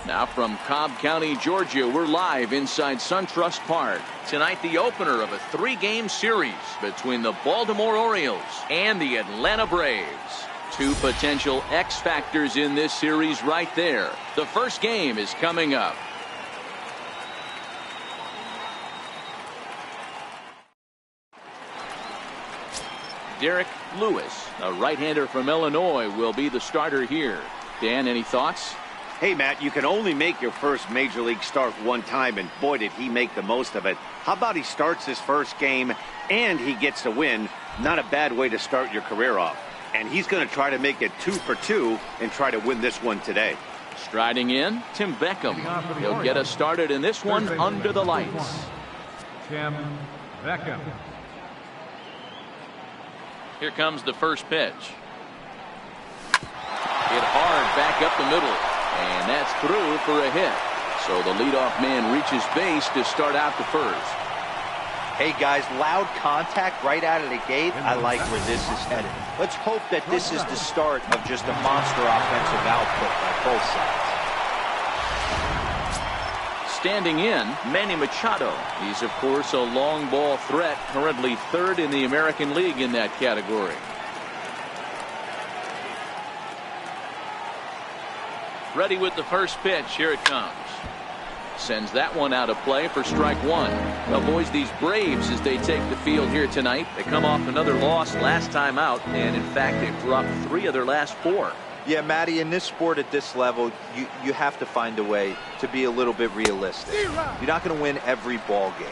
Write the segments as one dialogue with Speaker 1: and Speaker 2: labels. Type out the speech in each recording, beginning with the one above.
Speaker 1: Now from Cobb County, Georgia, we're live inside SunTrust Park. Tonight, the opener of a 3-game series between the Baltimore Orioles and the Atlanta Braves. Two potential X factors in this series right there. The first game is coming up. Derek Lewis, a right-hander from Illinois, will be the starter here. Dan, any thoughts?
Speaker 2: Hey, Matt, you can only make your first Major League start one time, and boy, did he make the most of it. How about he starts his first game and he gets a win? Not a bad way to start your career off. And he's going to try to make it 2 for 2 and try to win this one today.
Speaker 1: Striding in, Tim Beckham. He'll get us started in this one under the lights.
Speaker 3: Tim Beckham.
Speaker 1: Here comes the first pitch. Hit hard back up the middle. And that's through for a hit. So the leadoff man reaches base to start out the first.
Speaker 4: Hey guys, loud contact right out of the gate. I like where this is headed. Let's hope that this is the start of just a monster offensive output by both sides.
Speaker 1: Standing in, Manny Machado. He's, of course, a long ball threat, currently 3rd in the American League in that category. Ready with the first pitch. Here it comes. Sends that one out of play for strike one. Well, boys, these Braves, as they take the field here tonight, they come off another loss last time out, and in fact, they've dropped 3 of their last 4.
Speaker 4: Yeah, Matty, in this sport at this level, you have to find a way to be a little bit realistic. You're not going to win every ball game.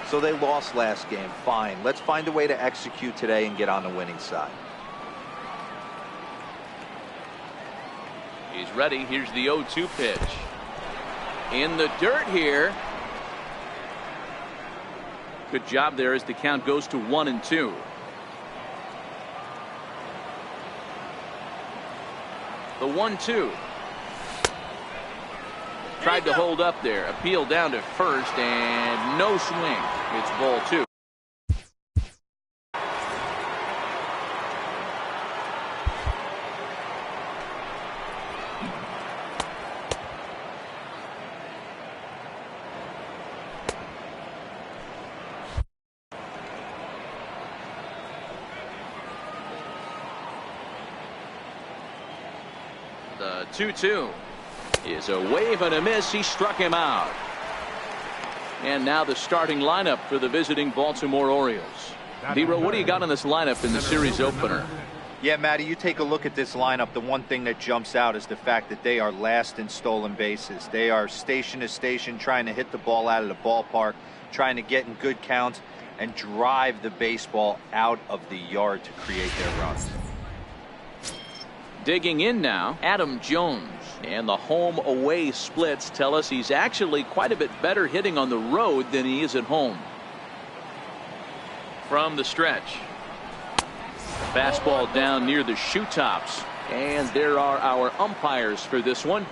Speaker 4: So they lost last game. Fine. Let's find a way to execute today and get on the winning side.
Speaker 1: He's ready. Here's the 0-2 pitch. In the dirt here. Good job there as the count goes to 1-2. The 1-2. Tried to hold up there. Appeal down to first and no swing. It's ball 2. The 2-2 is a wave and a miss. He struck him out. And now the starting lineup for the visiting Baltimore Orioles. Vero, what do you got on this lineup in the series opener?
Speaker 4: Yeah, Matty, you take a look at this lineup. The one thing that jumps out is the fact that they are last in stolen bases. They are station to station trying to hit the ball out of the ballpark, trying to get in good counts and drive the baseball out of the yard to create their runs.
Speaker 1: Digging in now, Adam Jones. And the home-away splits tell us he's actually quite a bit better hitting on the road than he is at home. From the stretch. Fastball down near the shoe tops. And there are our umpires for this one.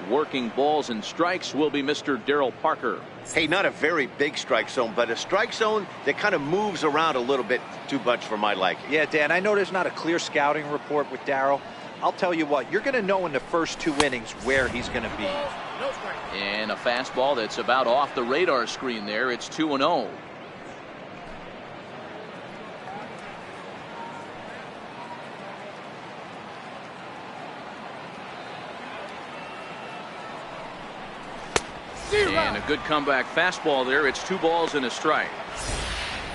Speaker 1: Working balls and strikes will be Mr. Darryl Parker.
Speaker 2: Hey, not a very big strike zone, but a strike zone that kind of moves around a little bit too much for my liking.
Speaker 4: Yeah, Dan, I know there's not a clear scouting report with Darryl. I'll tell you what, you're going to know in the first 2 innings where he's going to be.
Speaker 1: And a fastball that's about off the radar screen there. It's 2-0. And a good comeback fastball there. It's 2 balls and a strike.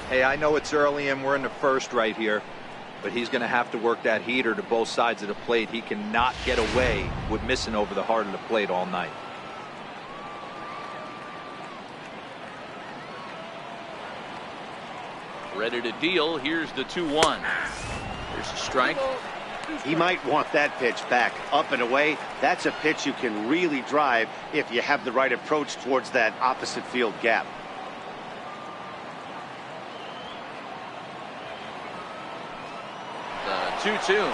Speaker 4: Hey, I know it's early and we're in the first right here, but he's going to have to work that heater to both sides of the plate. He cannot get away with missing over the heart of the plate all night.
Speaker 1: Ready to deal. Here's the 2-1. There's a strike.
Speaker 2: He might want that pitch back up and away. That's a pitch you can really drive if you have the right approach towards that opposite field gap.
Speaker 1: The 2-2.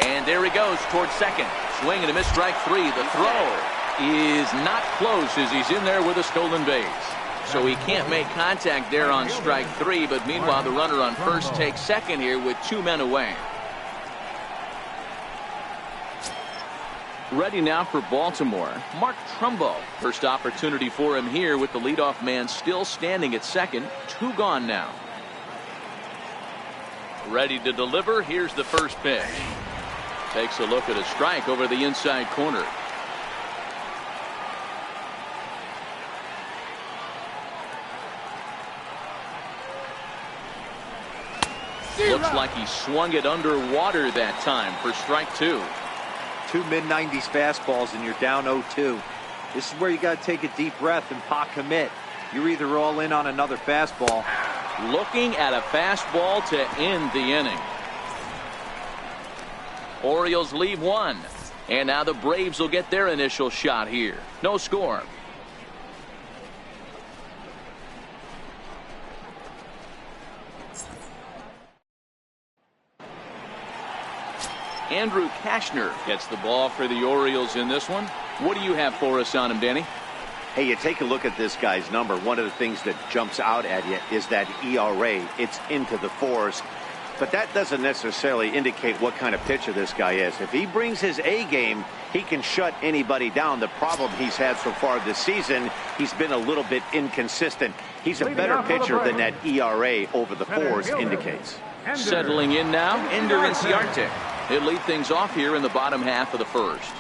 Speaker 1: And there he goes towards second. Swing and a miss, strike 3. The throw is not close as he's in there with a stolen base. So he can't make contact there on strike 3, but meanwhile the runner on first takes second here with 2 men away. Ready now for Baltimore, Mark Trumbo. First opportunity for him here with the leadoff man still standing at second. 2 gone now. Ready to deliver. Here's the first pitch. Takes a look at a strike over the inside corner. Looks like he swung it underwater that time for strike 2.
Speaker 4: 2 mid-90s fastballs and you're down 0-2. This is where you got to take a deep breath and pot commit. You're either all in on another fastball.
Speaker 1: Looking at a fastball to end the inning. Orioles leave 1. And now the Braves will get their initial shot here. No score. Andrew Kashner gets the ball for the Orioles in this one. What do you have for us on him, Danny?
Speaker 2: Hey, you take a look at this guy's number. One of the things that jumps out at you is that ERA. It's into the 4s. But that doesn't necessarily indicate what kind of pitcher this guy is. If he brings his A game, he can shut anybody down. The problem he's had so far this season, he's been a little bit inconsistent. He's a better pitcher than that ERA over the 4s indicates.
Speaker 1: Settling in now, Ender Inciarte. He'll lead things off here in the bottom half of the first.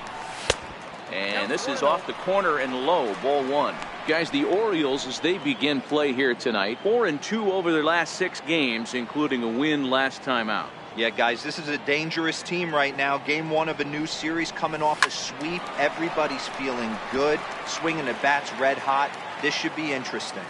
Speaker 1: And this is off the corner and low, ball 1. Guys, the Orioles, as they begin play here tonight, 4-2 over their last 6 games, including a win last time out.
Speaker 4: Yeah, guys, this is a dangerous team right now. Game 1 of a new series coming off a sweep. Everybody's feeling good, swinging the bats red hot. This should be interesting.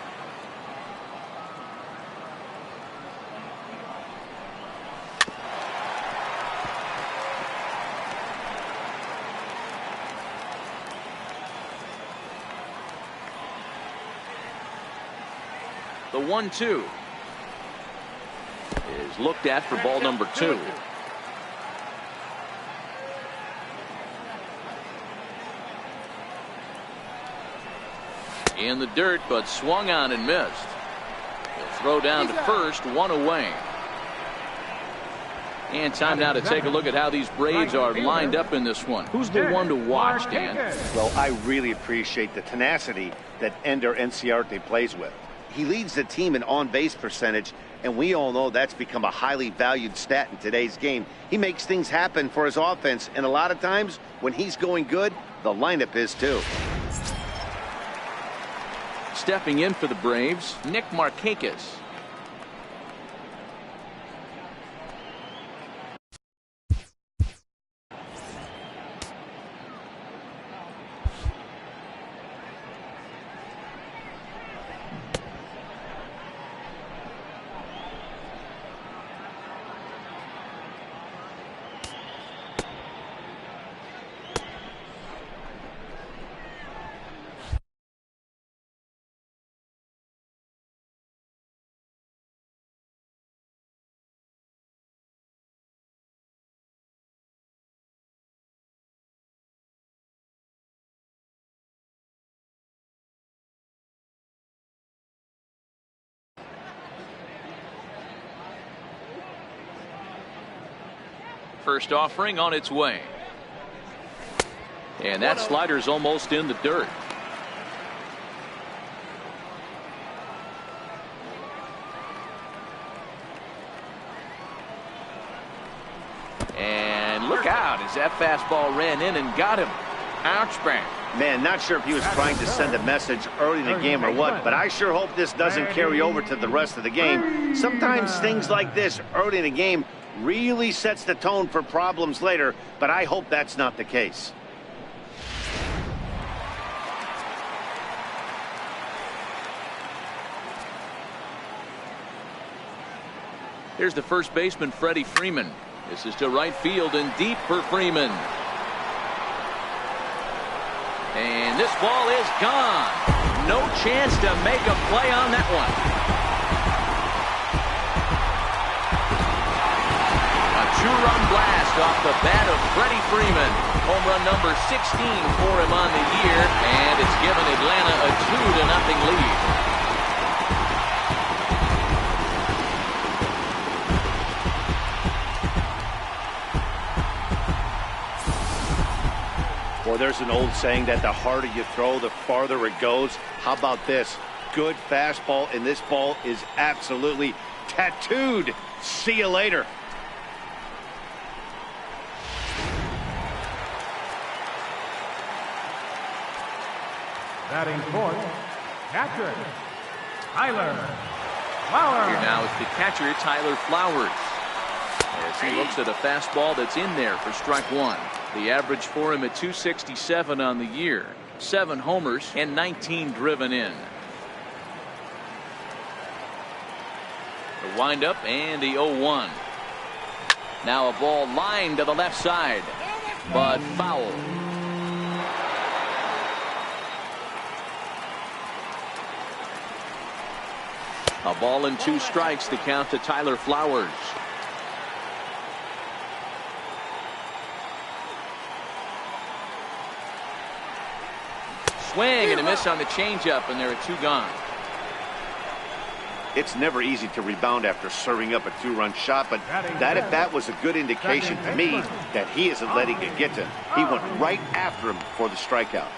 Speaker 1: The 1-2 is looked at for ball number 2. In the dirt, but swung on and missed. He'll throw down to first, 1 away. And time now to take a look at how these Braves are lined up in this one. Who's the one to watch, Dan?
Speaker 2: Well, I really appreciate the tenacity that Ender Inciarte plays with. He leads the team in on-base percentage, and we all know that's become a highly valued stat in today's game. He makes things happen for his offense, and a lot of times when he's going good, the lineup is too.
Speaker 1: Stepping in for the Braves, Nick Markakis. First offering on its way. And that slider's almost in the dirt. And look out as that fastball ran in and got him. Ouch, bang.
Speaker 2: Man, not sure if he was trying to send a message early in the game or what, but I sure hope this doesn't carry over to the rest of the game. Sometimes things like this early in the game really sets the tone for problems later, but I hope that's not the case.
Speaker 1: Here's the first baseman, Freddie Freeman. This is to right field and deep for Freeman. And this ball is gone. No chance to make a play on that one. Two-run blast off the bat of Freddie Freeman. Home run number 16 for him on the year, and it's given Atlanta a 2-0 lead.
Speaker 2: Well, there's an old saying that the harder you throw, the farther it goes. How about this? Good fastball, and this ball is absolutely tattooed. See you later.
Speaker 3: Batting fourth, catcher, Tyler Flowers.
Speaker 1: Here now is the catcher, Tyler Flowers, as he looks at a fastball that's in there for strike one. The average for him at 267 on the year. 7 homers and 19 driven in. The windup and the 0-1. Now a ball lined to the left side, but foul. A ball and 2 strikes to count to Tyler Flowers. Swing and a miss on the changeup, and there are 2 gone.
Speaker 2: It's never easy to rebound after serving up a 2-run shot, but that at bat was a good indication to me that he isn't letting it get to him. He went right after him for the strikeout.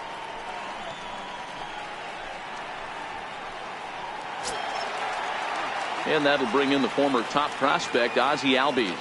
Speaker 1: And that'll bring in the former top prospect, Ozzie Albies.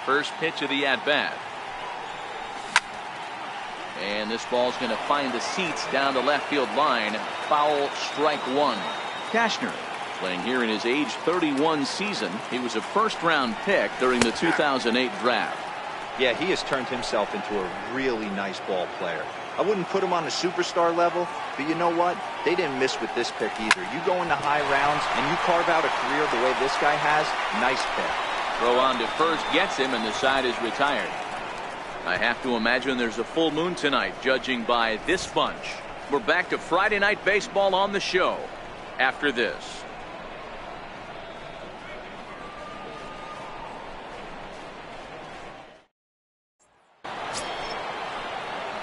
Speaker 1: First pitch of the at-bat. And this ball's going to find the seats down the left field line. Foul, strike one. Cashner playing here in his age 31 season. He was a first-round pick during the 2008 draft.
Speaker 4: Yeah, he has turned himself into a really nice ball player. I wouldn't put him on a superstar level, but you know what? They didn't miss with this pick either. You go into high rounds and you carve out a career the way this guy has, nice pick.
Speaker 1: Throw on to first gets him, and the side is retired. I have to imagine there's a full moon tonight, judging by this bunch. We're back to Friday Night Baseball on the show after this.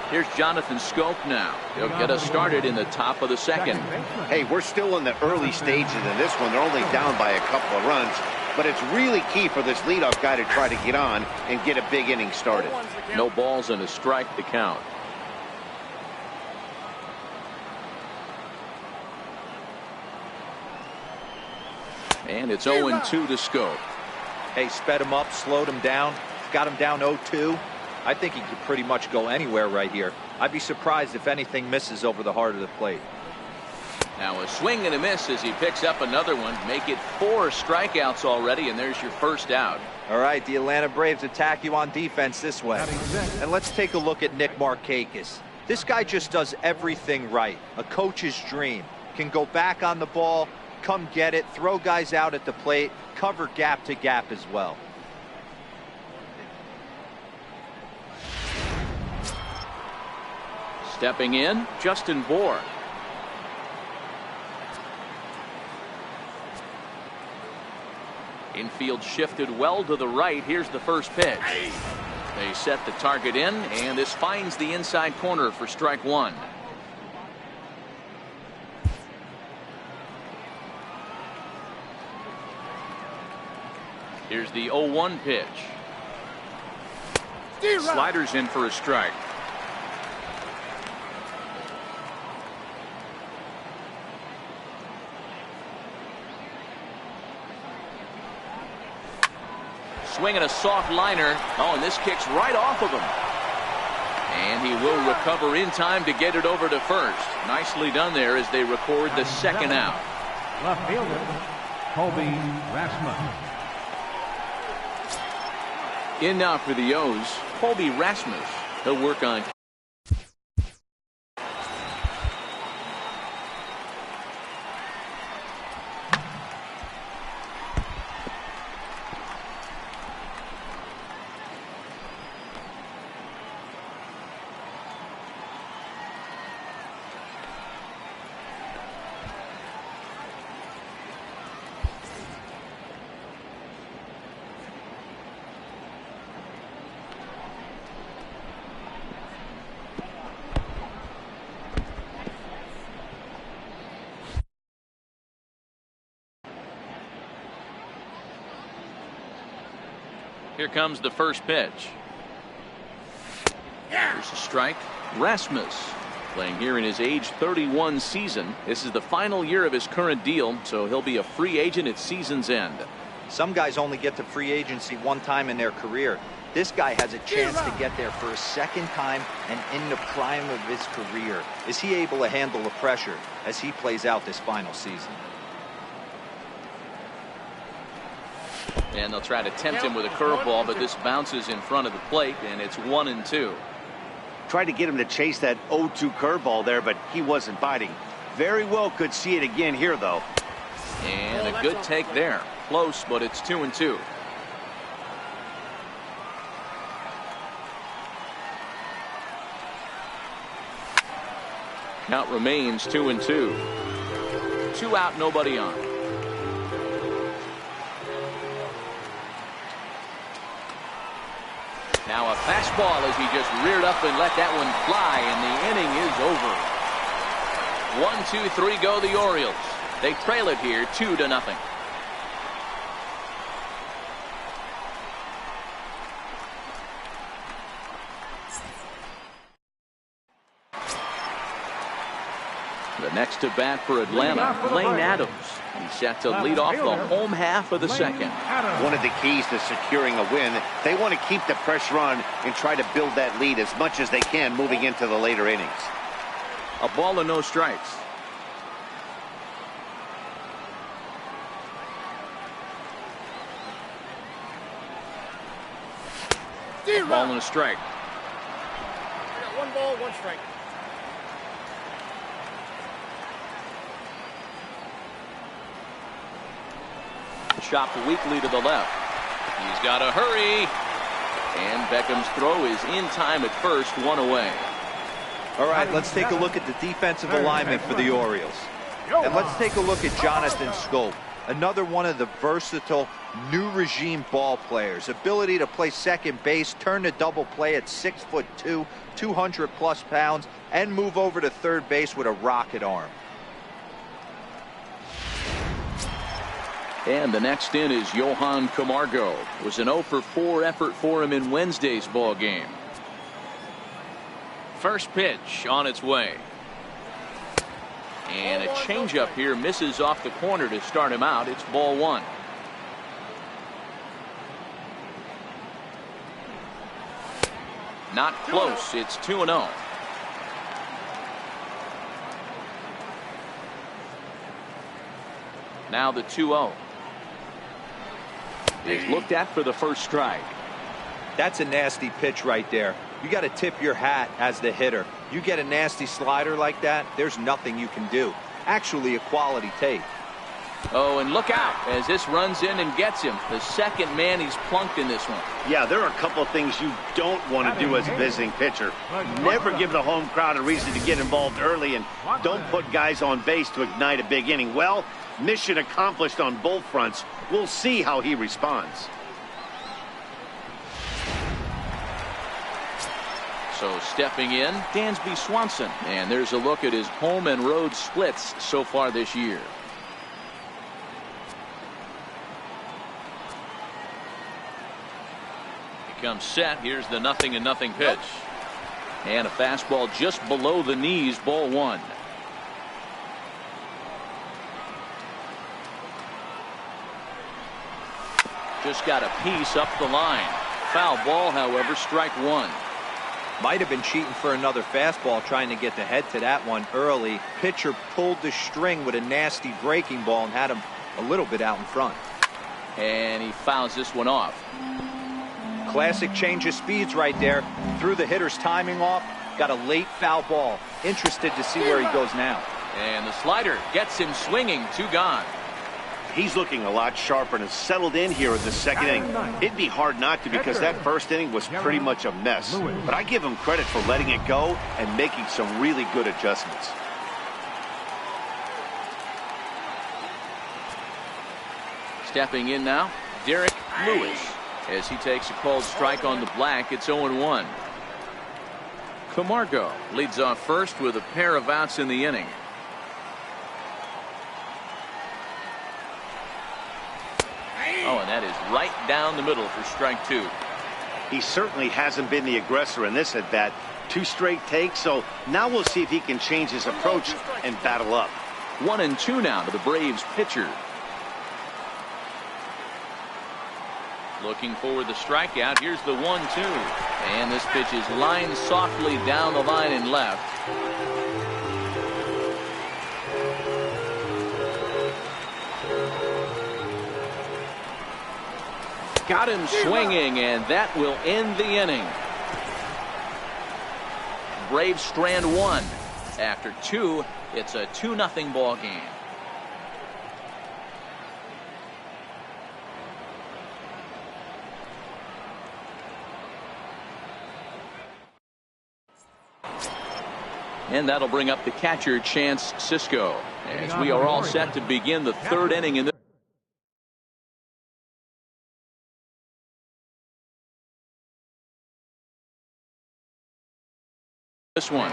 Speaker 1: Here's Jonathan Scope now. He'll get us started in the top of the second.
Speaker 2: Hey, we're still in the early stages in this one. They're only down by a couple of runs. But it's really key for this leadoff guy to try to get on and get a big inning started.
Speaker 1: No balls and a strike to count. And it's 0-2 to Scope.
Speaker 4: Hey, sped him up, slowed him down, got him down 0-2. I think he could pretty much go anywhere right here. I'd be surprised if anything misses over the heart of the plate.
Speaker 1: Now a swing and a miss as he picks up another one. Make it 4 strikeouts already, and there's your first out.
Speaker 4: All right, the Atlanta Braves attack you on defense this way. And let's take a look at Nick Markakis. This guy just does everything right. A coach's dream. Can go back on the ball, come get it, throw guys out at the plate, cover gap to gap as well.
Speaker 1: Stepping in, Justin Bour. Infield shifted well to the right. Here's the first pitch. They set the target in, and this finds the inside corner for strike one. Here's the 0-1 pitch. Sliders in for a strike. Swinging a soft liner. Oh, and this kicks right off of him. And he will recover in time to get it over to first. Nicely done there as they record the second out.
Speaker 3: Left fielder, Colby Rasmus.
Speaker 1: In now for the O's, Colby Rasmus. He'll work on. Here comes the first pitch. Here's a strike. Rasmus playing here in his age 31 season. This is the final year of his current deal, so he'll be a free agent at season's end.
Speaker 4: Some guys only get to free agency one time in their career. This guy has a chance to get there for a second time and in the prime of his career. Is he able to handle the pressure as he plays out this final season?
Speaker 1: And they'll try to tempt him with a curveball, but this bounces in front of the plate, and it's 1-2.
Speaker 2: Tried to get him to chase that 0-2 curveball there, but he wasn't biting. Very well could see it again here, though.
Speaker 1: And a good take there. Close, but it's 2-2. Count remains 2-2. 2 out, nobody on. Now a fastball as he just reared up and let that one fly, and the inning is over. 1-2-3 go the Orioles. They trail it here 2-0. The next to bat for Atlanta, Lane Adams. He's set to lead off the home half of the second.
Speaker 2: One of the keys to securing a win, they want to keep the pressure on and try to build that lead as much as they can moving into the later innings.
Speaker 1: A ball and no strikes. A ball and a strike.
Speaker 5: 1 ball, 1 strike.
Speaker 1: Chopped weakly to the left. He's got to hurry. And Beckham's throw is in time at first, 1 away.
Speaker 4: All right, let's take a look at the defensive alignment for the Orioles. And let's take a look at Jonathan Scope, another one of the versatile new regime ball players. Ability to play second base, turn to double play at 6'2", 200+ pounds, and move over to third base with a rocket arm.
Speaker 1: And the next in is Johan Camargo. It was an 0-for-4 effort for him in Wednesday's ball game. First pitch on its way. And a changeup here misses off the corner to start him out. It's ball 1. Not close. It's 2-0. Now the 2-0. Is looked at for the first strike.
Speaker 4: That's a nasty pitch right there. You got to tip your hat as the hitter. You get a nasty slider like that, there's nothing you can do. Actually a quality take.
Speaker 1: Oh, and look out as this runs in and gets him. The second man he's plunked in this one.
Speaker 2: Yeah, there are a couple of things you don't want to do as a visiting pitcher. Never give the home crowd a reason to get involved early, and don't put guys on base to ignite a big inning. Well, mission accomplished on both fronts. We'll see how he responds.
Speaker 1: So stepping in, Dansby Swanson. And there's a look at his home and road splits so far this year. He comes set. Here's the 0-0 pitch. And a fastball just below the knees, ball 1. Just got a piece up the line. Foul ball, however, strike 1.
Speaker 4: Might have been cheating for another fastball, trying to get the head to that one early. Pitcher pulled the string with a nasty breaking ball and had him a little bit out in front.
Speaker 1: And he fouls this one off.
Speaker 4: Classic change of speeds right there. Threw the hitter's timing off. Got a late foul ball. Interested to see where he goes now.
Speaker 1: And the slider gets him swinging. 2 gone.
Speaker 2: He's looking a lot sharper and has settled in here in the second inning. It'd be hard not to because that first inning was pretty much a mess. But I give him credit for letting it go and making some really good adjustments.
Speaker 1: Stepping in now, Derek Lewis. As he takes a called strike on the black, it's 0-1. Camargo leads off first with a pair of outs in the inning. Oh, and that is right down the middle for strike 2.
Speaker 2: He certainly hasn't been the aggressor in this at bat. 2 straight takes, so now we'll see if he can change his approach and battle up.
Speaker 1: 1-2 now to the Braves pitcher. Looking for the strikeout. Here's the 1-2. And this pitch is lined softly down the line and left. Got him swinging, and that will end the inning. Braves strand 1. After 2, it's a 2-0 ball game. And that'll bring up the catcher, Chance Sisco, as we are all set to begin the 3rd inning in this one.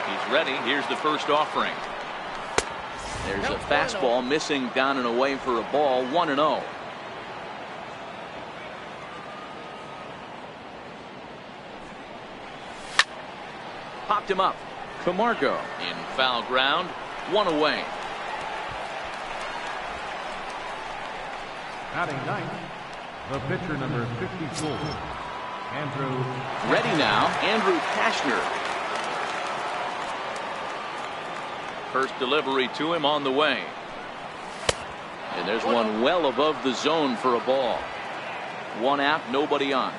Speaker 1: He's ready. Here's the first offering. There's a fastball missing down and away for a ball. 1-0. Popped him up. Camargo in foul ground. 1 away.
Speaker 3: Batting ninth, the pitcher number 54, Andrew.
Speaker 1: Ready now, Andrew Kashner. First delivery to him on the way. And there's one well above the zone for a ball. 1 out, nobody on.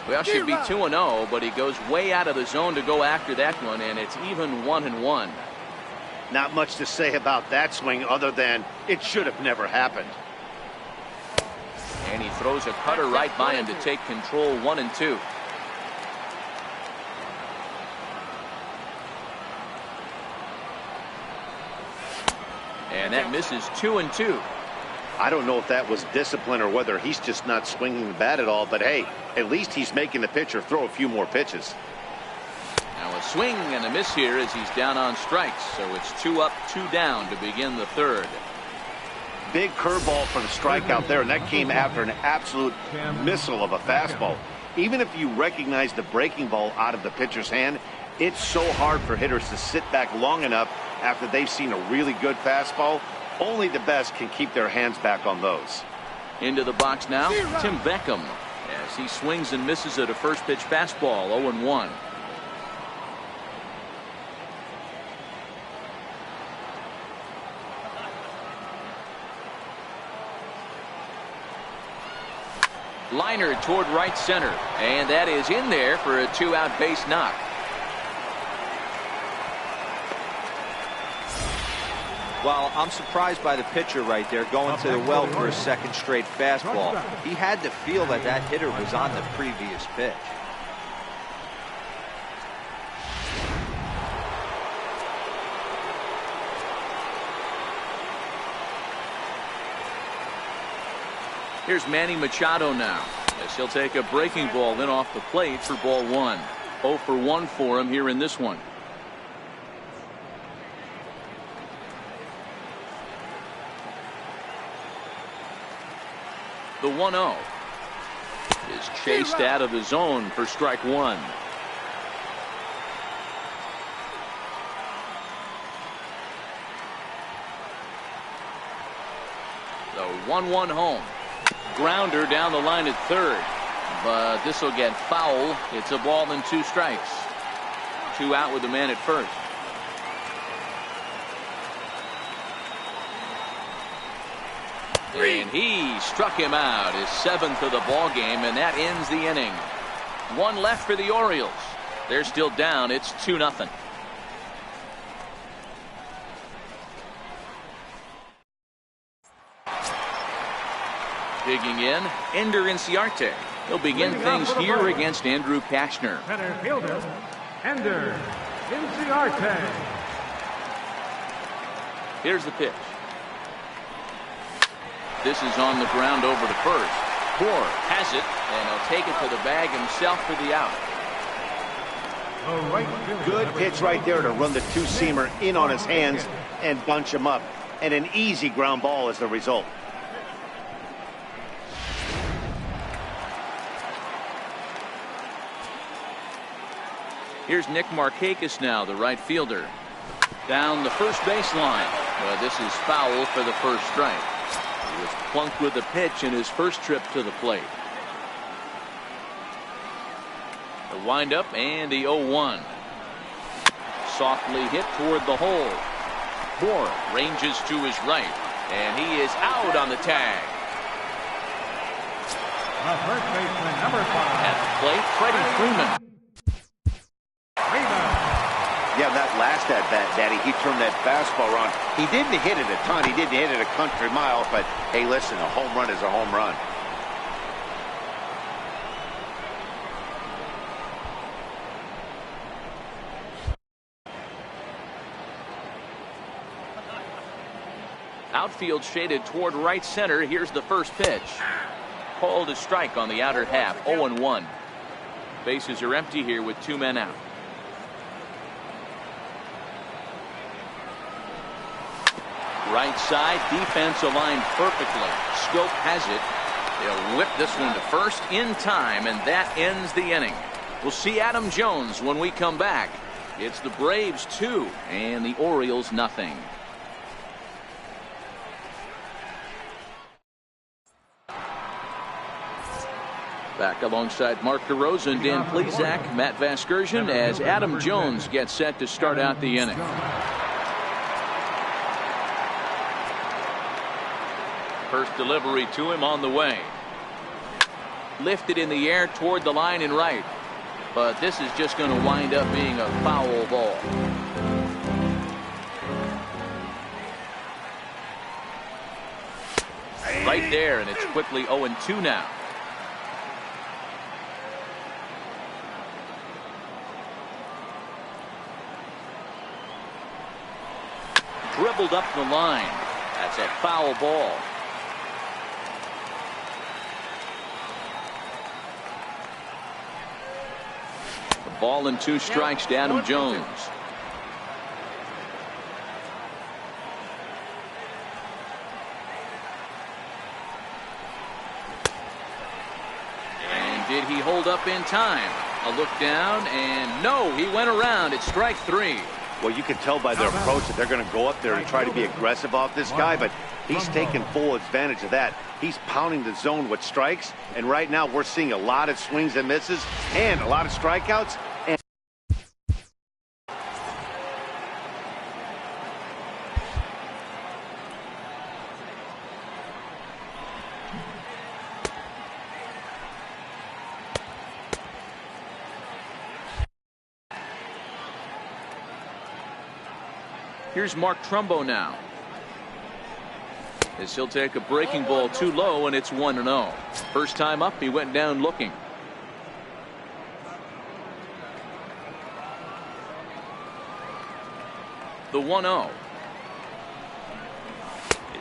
Speaker 1: Well, should be 2-0, but he goes way out of the zone to go after that one, and it's even 1-1.
Speaker 2: Not much to say about that swing other than it should have never happened.
Speaker 1: And he throws a cutter right by him to take control. 1-2. And that misses. 2-2.
Speaker 2: I don't know if that was discipline or whether he's just not swinging the bat at all, but hey, at least he's making the pitcher throw a few more pitches.
Speaker 1: Now a swing and a miss here as he's down on strikes, so it's 2 up, 2 down to begin the 3rd.
Speaker 2: Big curveball for the strikeout there, and that came after an absolute missile of a fastball. Even if you recognize the breaking ball out of the pitcher's hand, it's so hard for hitters to sit back long enough after they've seen a really good fastball. Only the best can keep their hands back on those.
Speaker 1: Into the box now, Tim Beckham, as he swings and misses at a first pitch fastball. 0-1. Liner toward right center, and that is in there for a 2-out base knock.
Speaker 4: Well, I'm surprised by the pitcher right there going to the well for a second straight fastball. He had to feel that that hitter was on the previous pitch.
Speaker 1: Here's Manny Machado now, as he'll take a breaking ball in off the plate for ball 1. 0 for 1 for him here in this one. The 1-0 is chased out of the zone for strike 1. The 1-1 home. Grounder down the line at third, but this will get foul. It's a ball and 2 strikes. 2 out with the man at first. And he struck him out, his 7th of the ball game, and that ends the inning. 1 left for the Orioles. They're still down. It's 2-0. Digging in, Ender Inciarte. He'll begin things here against Andrew Kashner.
Speaker 3: Center fielder, Ender Inciarte.
Speaker 1: Here's the pitch. This is on the ground over to first. Bohr has it, and he'll take it to the bag himself for the out.
Speaker 2: Good pitch right there to run the two-seamer in on his hands and bunch him up. And an easy ground ball is the result.
Speaker 1: Here's Nick Markakis now, the right fielder. Down the first baseline. This is foul for the first strike. He was plunked with the pitch in his first trip to the plate. The windup and the 0-1. Softly hit toward the hole. Bohr ranges to his right, and he is out on the tag.
Speaker 3: The first baseman, number 5.
Speaker 1: At the plate, Freddie Freeman.
Speaker 2: Yeah, that last at-bat, Daddy, he turned that fastball around. He didn't hit it a ton. He didn't hit it a country mile, but hey, listen, a home run is a home run.
Speaker 1: Outfield shaded toward right center. Here's the first pitch. Called a strike on the outer half. 0-1. Bases are empty here with 2 men out. Right side, defense aligned perfectly. Scope has it. They'll whip this one to first in time, and that ends the inning. We'll see Adam Jones when we come back. It's the Braves 2 and the Orioles nothing. Back alongside Mark DeRosa, Dan Plesac, Matt Vasgersian as Adam Jones gets set to start out the inning. First delivery to him on the way. Lifted in the air toward the line and right. But this is just going to wind up being a foul ball. Right there, and it's quickly 0-2 now. Dribbled up the line. That's a foul ball. Ball and 2 strikes to Adam Jones. And did he hold up in time? A look down, and no, he went around. It's strike 3.
Speaker 2: Well, you can tell by their approach that they're going to go up there and try to be aggressive off this guy, but he's taking full advantage of that. He's pounding the zone with strikes, and right now we're seeing a lot of swings and misses and a lot of strikeouts.
Speaker 1: Here's Mark Trumbo now. As he'll take a breaking ball too low, and it's 1-0. First time up, he went down looking. The 1-0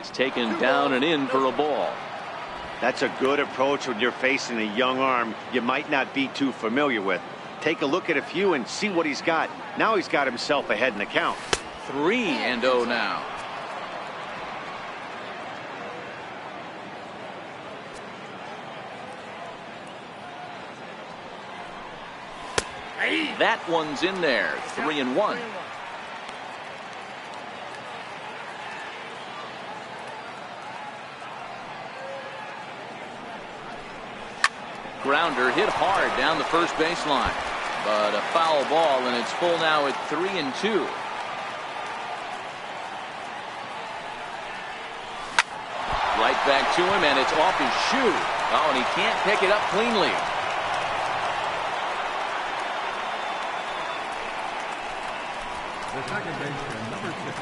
Speaker 1: is taken down and in for a ball.
Speaker 2: That's a good approach when you're facing a young arm you might not be too familiar with. Take a look at a few and see what he's got. Now he's got himself ahead in the count.
Speaker 1: 3-0 now. That one's in there. 3-1. Grounder hit hard down the first baseline. But a foul ball, and it's full now at 3-2. Right back to him, and it's off his shoe. Oh, and he can't pick it up cleanly.
Speaker 3: The second baseman, number 6,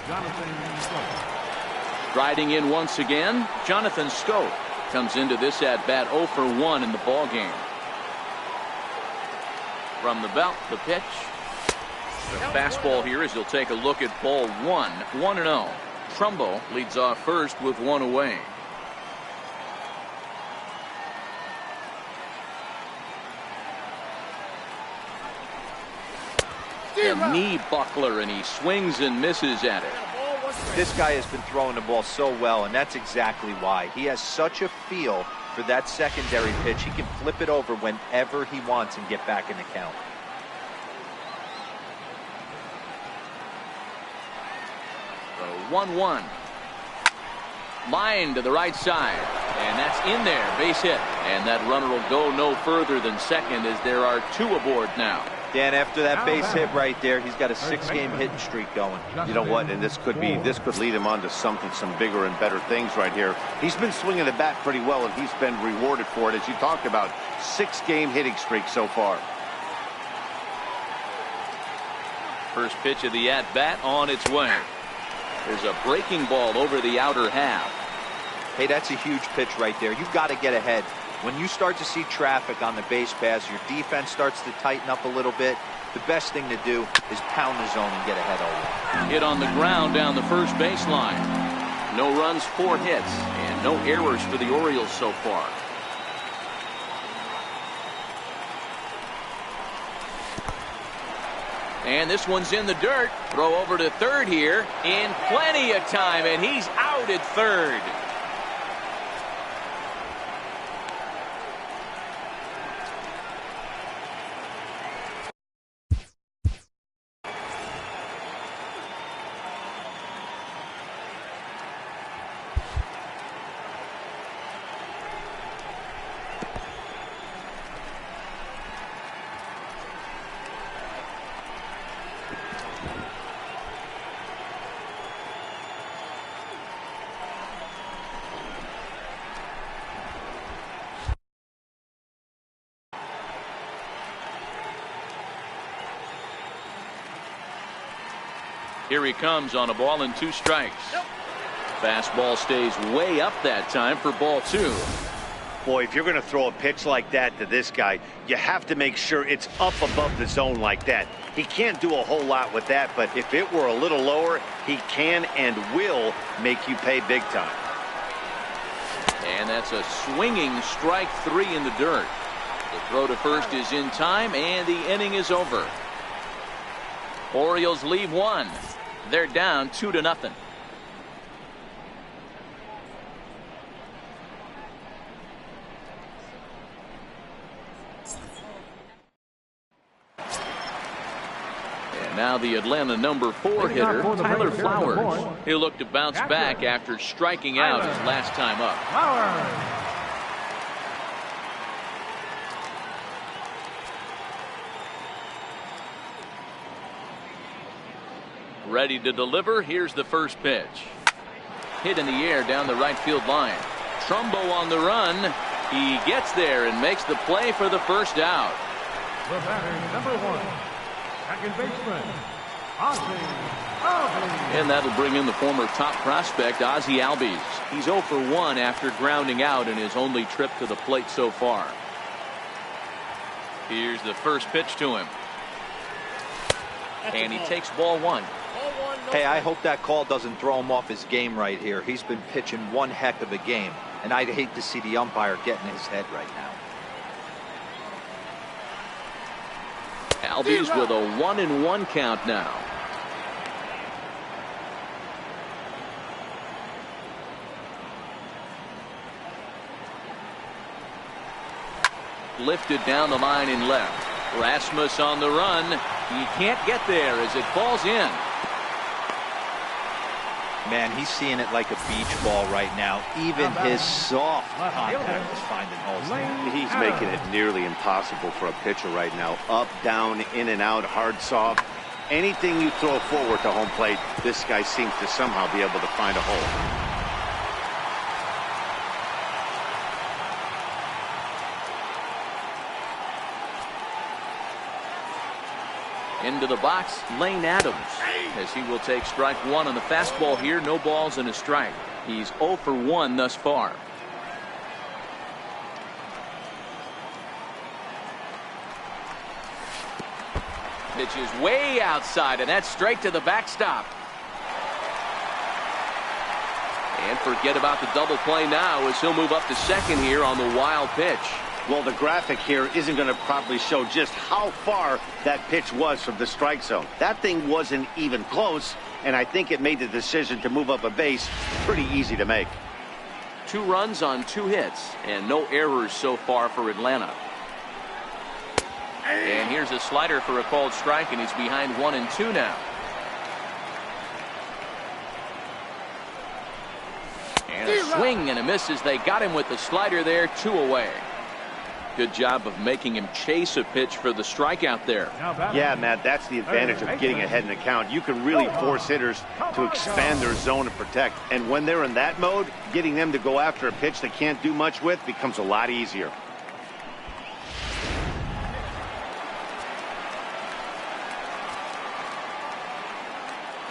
Speaker 3: Jonathan Scope.
Speaker 1: Riding in once again, Jonathan Scope comes into this at-bat 0 for 1 in the ball game. From the belt, the pitch. The fastball here as he'll take a look at ball 1, 1-0. Trumbo leads off first with 1 away. A knee buckler, and he swings and misses at it.
Speaker 4: This guy has been throwing the ball so well, and that's exactly why. He has such a feel for that secondary pitch. He can flip it over whenever he wants and get back in the count.
Speaker 1: The 1-1. Line to the right side, and that's in there, base hit. And that runner will go no further than second as there are 2 aboard now.
Speaker 4: Dan, after that base hit right there, he's got a 6-game hitting streak going.
Speaker 2: You know what? And this could lead him on to some bigger and better things right here. He's been swinging the bat pretty well, and he's been rewarded for it, as you talked about. 6-game hitting streak so far.
Speaker 1: First pitch of the at-bat on its way. There's a breaking ball over the outer half.
Speaker 4: Hey, that's a huge pitch right there. You've got to get ahead. When you start to see traffic on the base paths, your defense starts to tighten up a little bit. The best thing to do is pound the zone and get ahead of it.
Speaker 1: Hit on the ground down the first baseline. No runs, 4 hits, and no errors for the Orioles so far. And this one's in the dirt. Throw over to third here in plenty of time, and he's out at third. Here he comes on a ball and 2 strikes. Fastball stays way up that time for ball 2.
Speaker 2: Boy, if you're going to throw a pitch like that to this guy, you have to make sure it's up above the zone like that. He can't do a whole lot with that, but if it were a little lower, he can and will make you pay big time.
Speaker 1: And that's a swinging strike 3 in the dirt. The throw to first is in time, and the inning is over. Orioles leave 1. They're down 2-0. And now the Atlanta number 4 hitter, Tyler Flowers. He'll look to bounce back after striking out his last time up. Ready to deliver. Here's the first pitch. Hit in the air down the right field line. Trumbo on the run. He gets there and makes the play for the first out.
Speaker 3: The batter, number 1, second baseman, Ozzie Albies.
Speaker 1: And that'll bring in the former top prospect, Ozzie Albies. He's 0 for 1 after grounding out in his only trip to the plate so far. Here's the first pitch to him. And he takes ball 1.
Speaker 4: Hey, I hope that call doesn't throw him off his game right here. He's been pitching one heck of a game, and I'd hate to see the umpire get in his head right now.
Speaker 1: Albies with a 1-1 count now. Lifted down the line in left. Rasmus on the run. He can't get there as it falls in.
Speaker 4: Man, he's seeing it like a beach ball right now. Even his soft contact is finding holes.
Speaker 2: He's making it nearly impossible for a pitcher right now. Up, down, in and out, hard, soft. Anything you throw forward to home plate, this guy seems to somehow be able to find a hole.
Speaker 1: Into the box, Lane Adams, as he will take strike one on the fastball here. No balls and a strike. He's 0 for 1 thus far. Pitch is way outside, and that's straight to the backstop. And forget about the double play now, as he'll move up to second here on the wild pitch.
Speaker 2: Well, the graphic here isn't going to properly show just how far that pitch was from the strike zone. That thing wasn't even close, and I think it made the decision to move up a base pretty easy to make.
Speaker 1: 2 runs on 2 hits, and no errors so far for Atlanta. And here's a slider for a called strike, and he's behind 1-2 now. And a swing and a miss as they got him with the slider there. 2 away. Good job of making him chase a pitch for the strikeout there.
Speaker 2: Yeah, Matt, that's the advantage of getting ahead in the count. You can really force hitters to expand their zone and protect. And when they're in that mode, getting them to go after a pitch they can't do much with becomes a lot easier.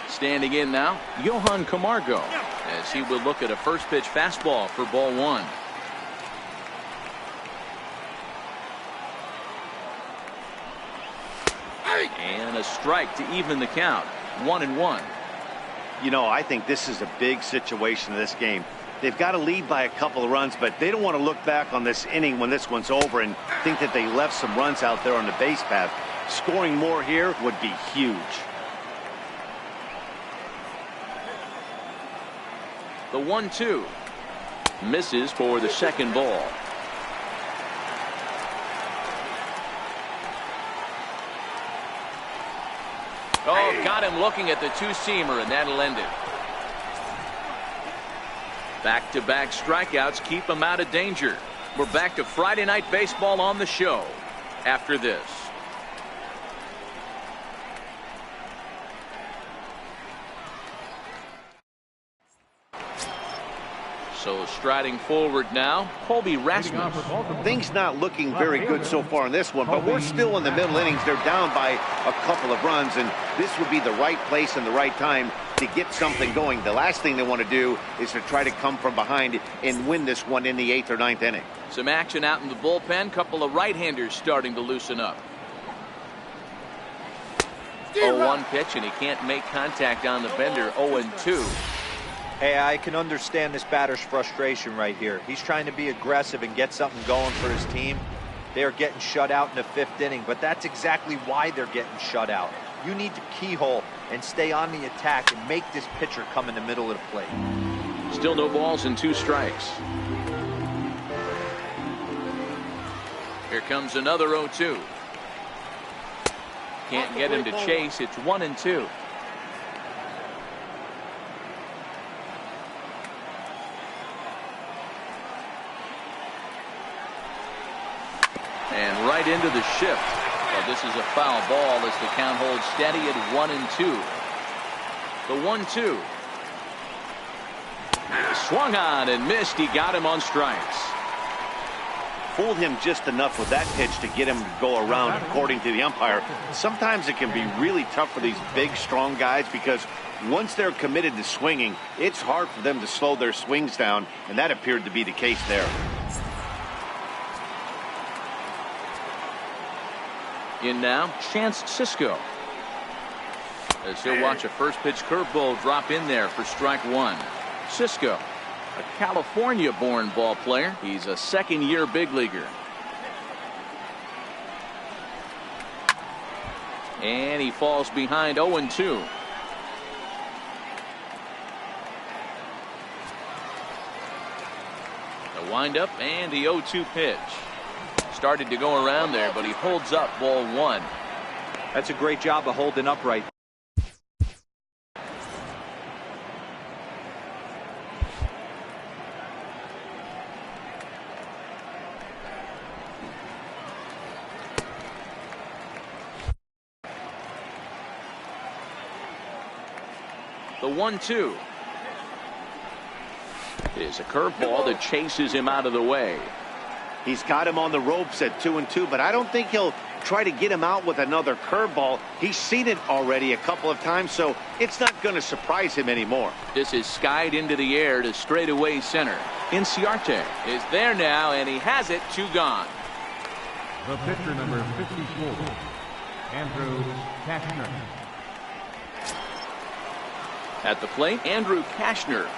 Speaker 1: Standing in now, Johan Camargo, as he will look at a first pitch fastball for ball 1. And a strike to even the count. 1-1.
Speaker 2: You know, I think this is a big situation in this game. They've got to lead by a couple of runs, but they don't want to look back on this inning when this one's over and think that they left some runs out there on the base path. Scoring more here would be huge.
Speaker 1: The 1-2 misses for the second ball. Oh, got him looking at the 2-seamer, and that'll end it. Back-to-back strikeouts keep him out of danger. We're back to Friday Night Baseball on the show after this. So striding forward now, Colby Rasmus.
Speaker 2: Things not looking very good so far in this one, but we're still in the middle innings. They're down by a couple of runs, and this would be the right place and the right time to get something going. The last thing they want to do is to try to come from behind and win this one in the 8th or 9th inning.
Speaker 1: Some action out in the bullpen. Couple of right-handers starting to loosen up. 0-1 pitch, and he can't make contact on the bender. 0-2.
Speaker 4: Hey, I can understand this batter's frustration right here. He's trying to be aggressive and get something going for his team. They are getting shut out in the 5th inning, but that's exactly why they're getting shut out. You need to keyhole and stay on the attack and make this pitcher come in the middle of the plate.
Speaker 1: Still no balls and 2 strikes. Here comes another 0-2. Can't get him to chase. It's 1-2. And right into the shift. Well, this is a foul ball as the count holds steady at 1-2. The 1-2. Swung on and missed. He got him on strikes.
Speaker 2: Fooled him just enough with that pitch to get him to go around, according to the umpire. Sometimes it can be really tough for these big, strong guys because once they're committed to swinging, it's hard for them to slow their swings down, and that appeared to be the case there.
Speaker 1: In now, Chance Sisco, as he'll watch a first pitch curveball drop in there for strike 1. Sisco, a California-born ball player. He's a second-year big leaguer. And he falls behind 0-2. The windup and the 0-2 pitch. Started to go around there, but he holds up ball 1.
Speaker 4: That's a great job of holding upright.
Speaker 1: The 1-2 is a curveball that chases him out of the way.
Speaker 2: He's got him on the ropes at 2-2, but I don't think he'll try to get him out with another curveball. He's seen it already a couple of times, so it's not going to surprise him anymore.
Speaker 1: This is skied into the air to straightaway center. Inciarte is there now, and he has it. 2 gone.
Speaker 3: The pitcher, number 54, Andrew Kashner.
Speaker 1: At the plate, Andrew Kashner.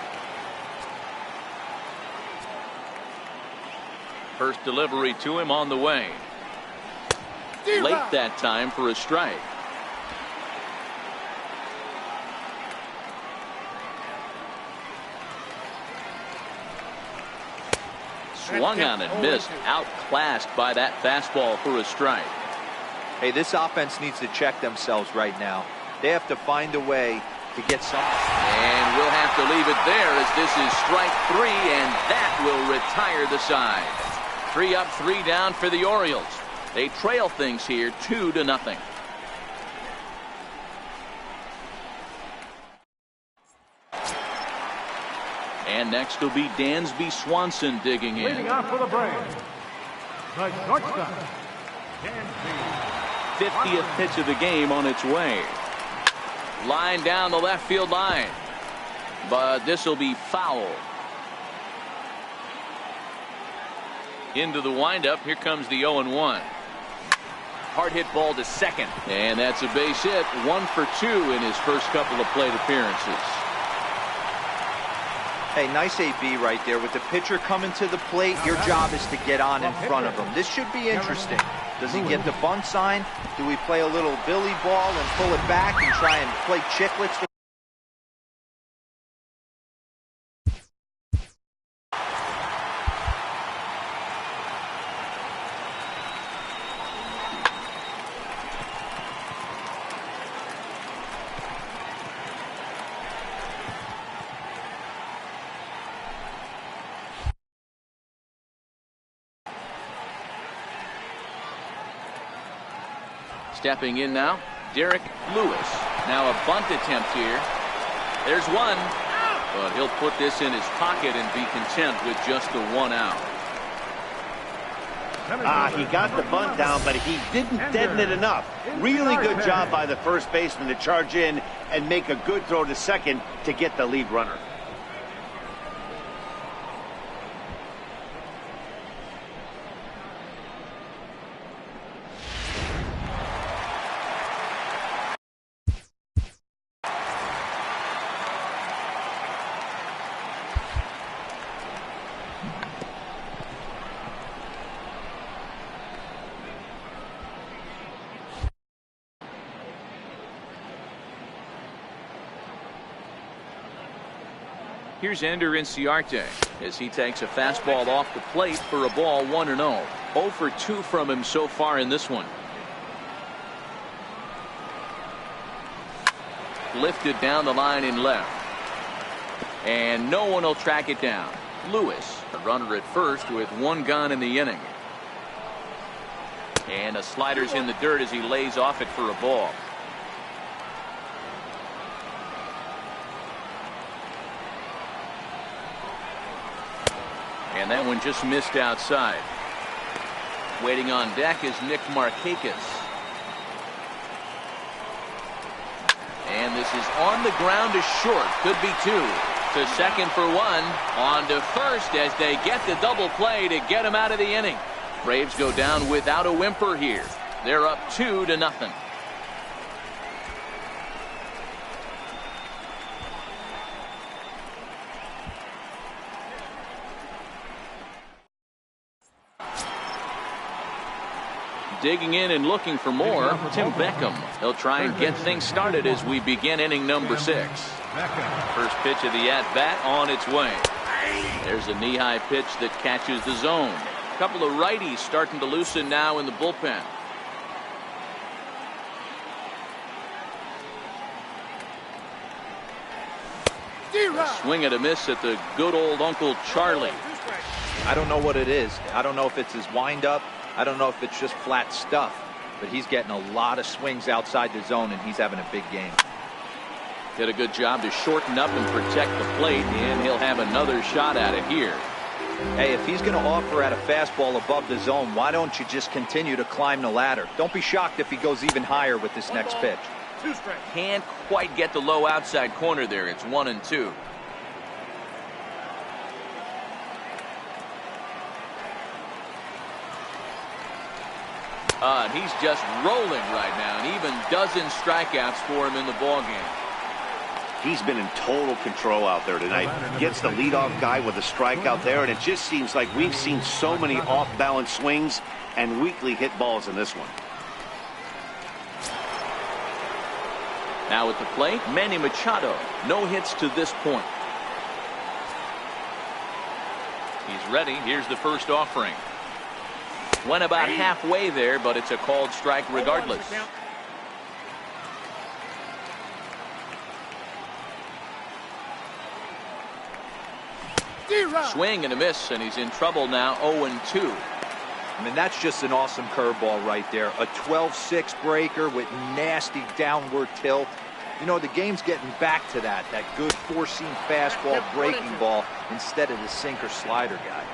Speaker 1: First delivery to him on the way. Late that time for a strike. Swung on and missed. Outclassed by that fastball for a strike.
Speaker 4: Hey, this offense needs to check themselves right now. They have to find a way to get some.
Speaker 1: And we'll have to leave it there as this is strike 3, and that will retire the side. 3 up, 3 down for the Orioles. They trail things here 2-0. And next will be Dansby Swanson digging in.
Speaker 3: Leading off for the Braves, the shortstop, Dansby.
Speaker 1: 50th pitch of the game on its way. Line down the left field line. But this will be foul. Into the windup. Here comes the 0-1. Hard hit ball to second. And that's a base hit. 1 for 2 in his first couple of plate appearances.
Speaker 4: Hey, nice AB right there. With the pitcher coming to the plate, your job is to get on in front of him. This should be interesting. Does he get the bunt sign? Do we play a little billy ball and pull it back and try and play chicklets with?
Speaker 1: Stepping in now, Derek Lewis. Now a bunt attempt here. There's one, but he'll put this in his pocket and be content with just the 1 out.
Speaker 2: He got the bunt down, but he didn't deaden it enough. Really good job by the first baseman to charge in and make a good throw to second to get the lead runner.
Speaker 1: Here's Ender Inciarte as he takes a fastball off the plate for a ball 1-0. 0 for 2 from him so far in this one. Lifted down the line in left. And no one will track it down. Lewis, a runner at first with 1 gone in the inning. And a slider's in the dirt as he lays off it for a ball. And that one just missed outside. Waiting on deck is Nick Markakis. And this is on the ground to short. Could be 2. To second for 1. On to first as they get the double play to get him out of the inning. Braves go down without a whimper here. They're up 2-0. Digging in and looking for more, Tim Beckham. He'll try and get things started as we begin inning number 6. First pitch of the at-bat on its way. There's a knee-high pitch that catches the zone. A couple of righties starting to loosen now in the bullpen. A swing and a miss at the good old Uncle Charlie.
Speaker 4: I don't know what it is. I don't know if it's his windup. I don't know if it's just flat stuff, but he's getting a lot of swings outside the zone, and he's having a big game.
Speaker 1: Did a good job to shorten up and protect the plate, and he'll have another shot at it here.
Speaker 4: Hey, if he's going to offer at a fastball above the zone, why don't you just continue to climb the ladder? Don't be shocked if he goes even higher with this next pitch.
Speaker 5: 2 strikes.
Speaker 1: Can't quite get the low outside corner there. It's 1-2. And he's just rolling right now, and even dozen strikeouts for him in the ballgame.
Speaker 2: He's been in total control out there tonight. Gets the leadoff guy with a strikeout there, and it just seems like we've seen so many off-balance swings and weakly hit balls in this one.
Speaker 1: Now at the plate, Manny Machado. No hits to this point. He's ready. Here's the first offering. Went about halfway there, but it's a called strike regardless. Swing and a miss, and he's in trouble now. 0-2.
Speaker 4: I mean, that's just an awesome curveball right there. A 12-6 breaker with nasty downward tilt. You know, the game's getting back to that good four-seam fastball breaking ball instead of the sinker slider guy.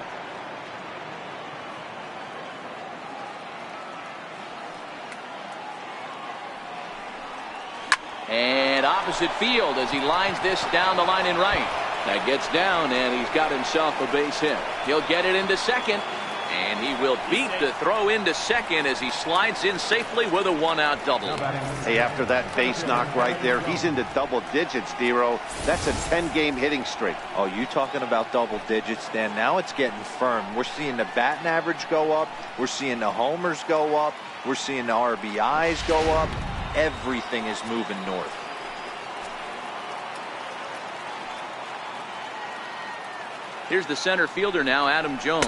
Speaker 1: And opposite field as he lines this down the line in right. That gets down, and he's got himself a base hit. He'll get it into second, and he will beat the throw into second as he slides in safely with a one-out double.
Speaker 2: Hey, after that base knock right there, he's into double digits, Dero. That's a 10-game hitting streak.
Speaker 4: Oh, you talking about double digits, Dan? Now it's getting firm. We're seeing the batting average go up. We're seeing the homers go up. We're seeing the RBIs go up. Everything is moving north.
Speaker 1: Here's the center fielder now, Adam Jones,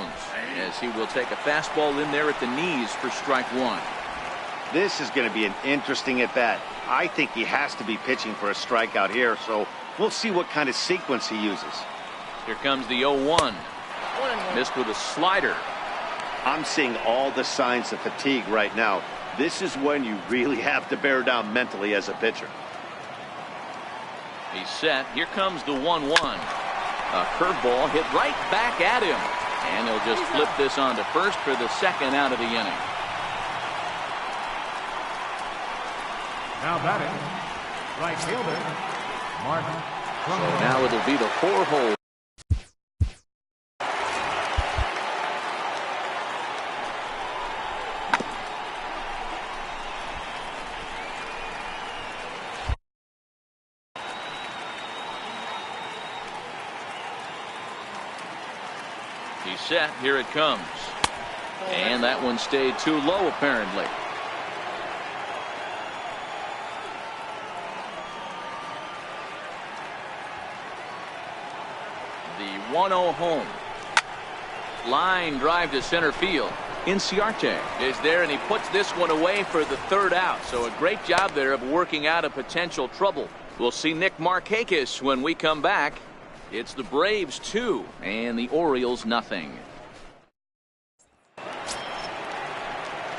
Speaker 1: as he will take a fastball in there at the knees for strike one.
Speaker 2: This is going to be an interesting at-bat. I think he has to be pitching for a strikeout here, so we'll see what kind of sequence he uses.
Speaker 1: Here comes the 0-1. Missed with a slider.
Speaker 2: I'm seeing all the signs of fatigue right now. This is when you really have to bear down mentally as a pitcher.
Speaker 1: He's set. Here comes the 1-1. A curveball hit right back at him. And he'll just flip this on to first for the second out of the inning.
Speaker 3: Now batting, right fielder, Martin.
Speaker 1: So now it'll be the 4-hole. He's set. Here it comes. And that one stayed too low, apparently. The 1-0 home. Line drive to center field. Inciarte is there, and he puts this one away for the third out. So a great job there of working out a potential trouble. We'll see Nick Markakis when we come back. It's the Braves 2 and the Orioles nothing.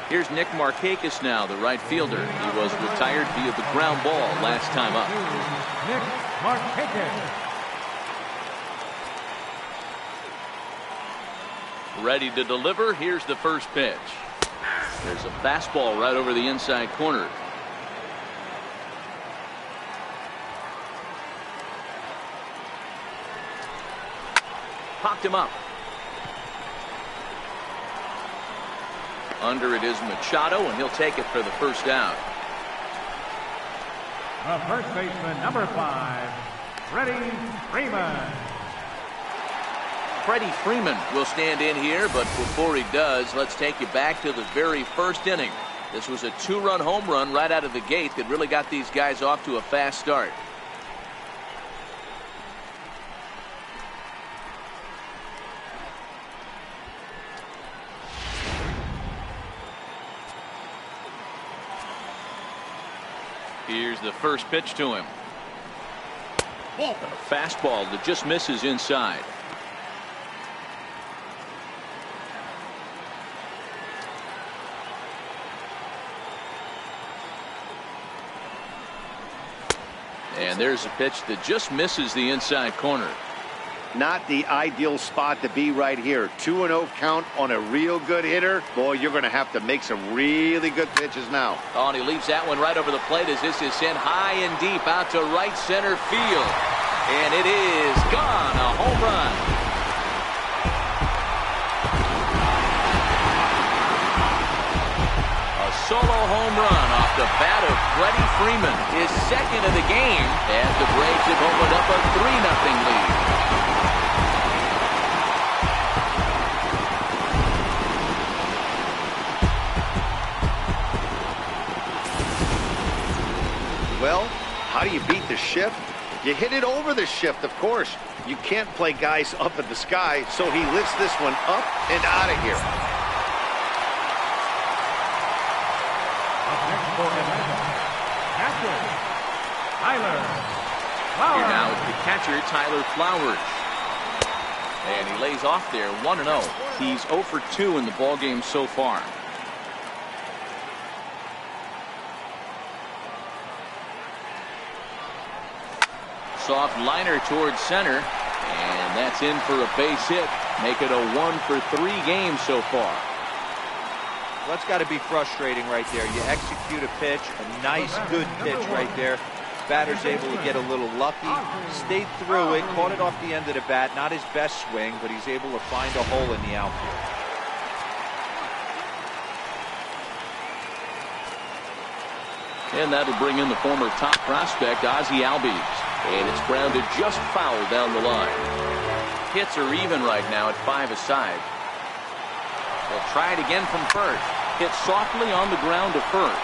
Speaker 1: Here's Nick Markakis now, the right fielder. He was retired via the ground ball last time up.
Speaker 3: Nick Markakis.
Speaker 1: Ready to deliver. Here's the first pitch. There's a fastball right over the inside corner. Popped him up. Under it is Machado, and he'll take it for the first out.
Speaker 3: The first baseman, number 5, Freddie Freeman.
Speaker 1: Freddie Freeman will stand in here, but before he does, let's take you back to the very first inning. This was a 2-run home run right out of the gate that really got these guys off to a fast start. Here's the first pitch to him. A fastball that just misses inside. And there's a pitch that just misses the inside corner.
Speaker 2: Not the ideal spot to be right here. 2-0 count on a real good hitter. Boy, you're going to have to make some really good pitches now.
Speaker 1: Oh, and he leaves that one right over the plate as this is sent high and deep out to right center field. And it is gone. A home run. Solo home run off the bat of Freddie Freeman, his second of the game, as the Braves have opened up a 3-0 lead.
Speaker 2: Well, how do you beat the shift? You hit it over the shift, of course. You can't play guys up in the sky, so he lifts this one up and out of here.
Speaker 1: Here now is the catcher, Tyler Flowers. And he lays off there, 1-0. He's 0 for 2 in the ballgame so far. Soft liner towards center, and that's in for a base hit. Make it a 1 for 3 game so far.
Speaker 4: Well, that's got to be frustrating right there. You execute a pitch, a nice, good pitch right there. Batter's able to get a little lucky, stayed through it, caught it off the end of the bat. Not his best swing, but he's able to find a hole in the outfield.
Speaker 1: And that'll bring in the former top prospect, Ozzie Albies. And it's grounded just foul down the line. Hits are even right now at 5 aside. They'll try it again from first. Hit softly on the ground to first.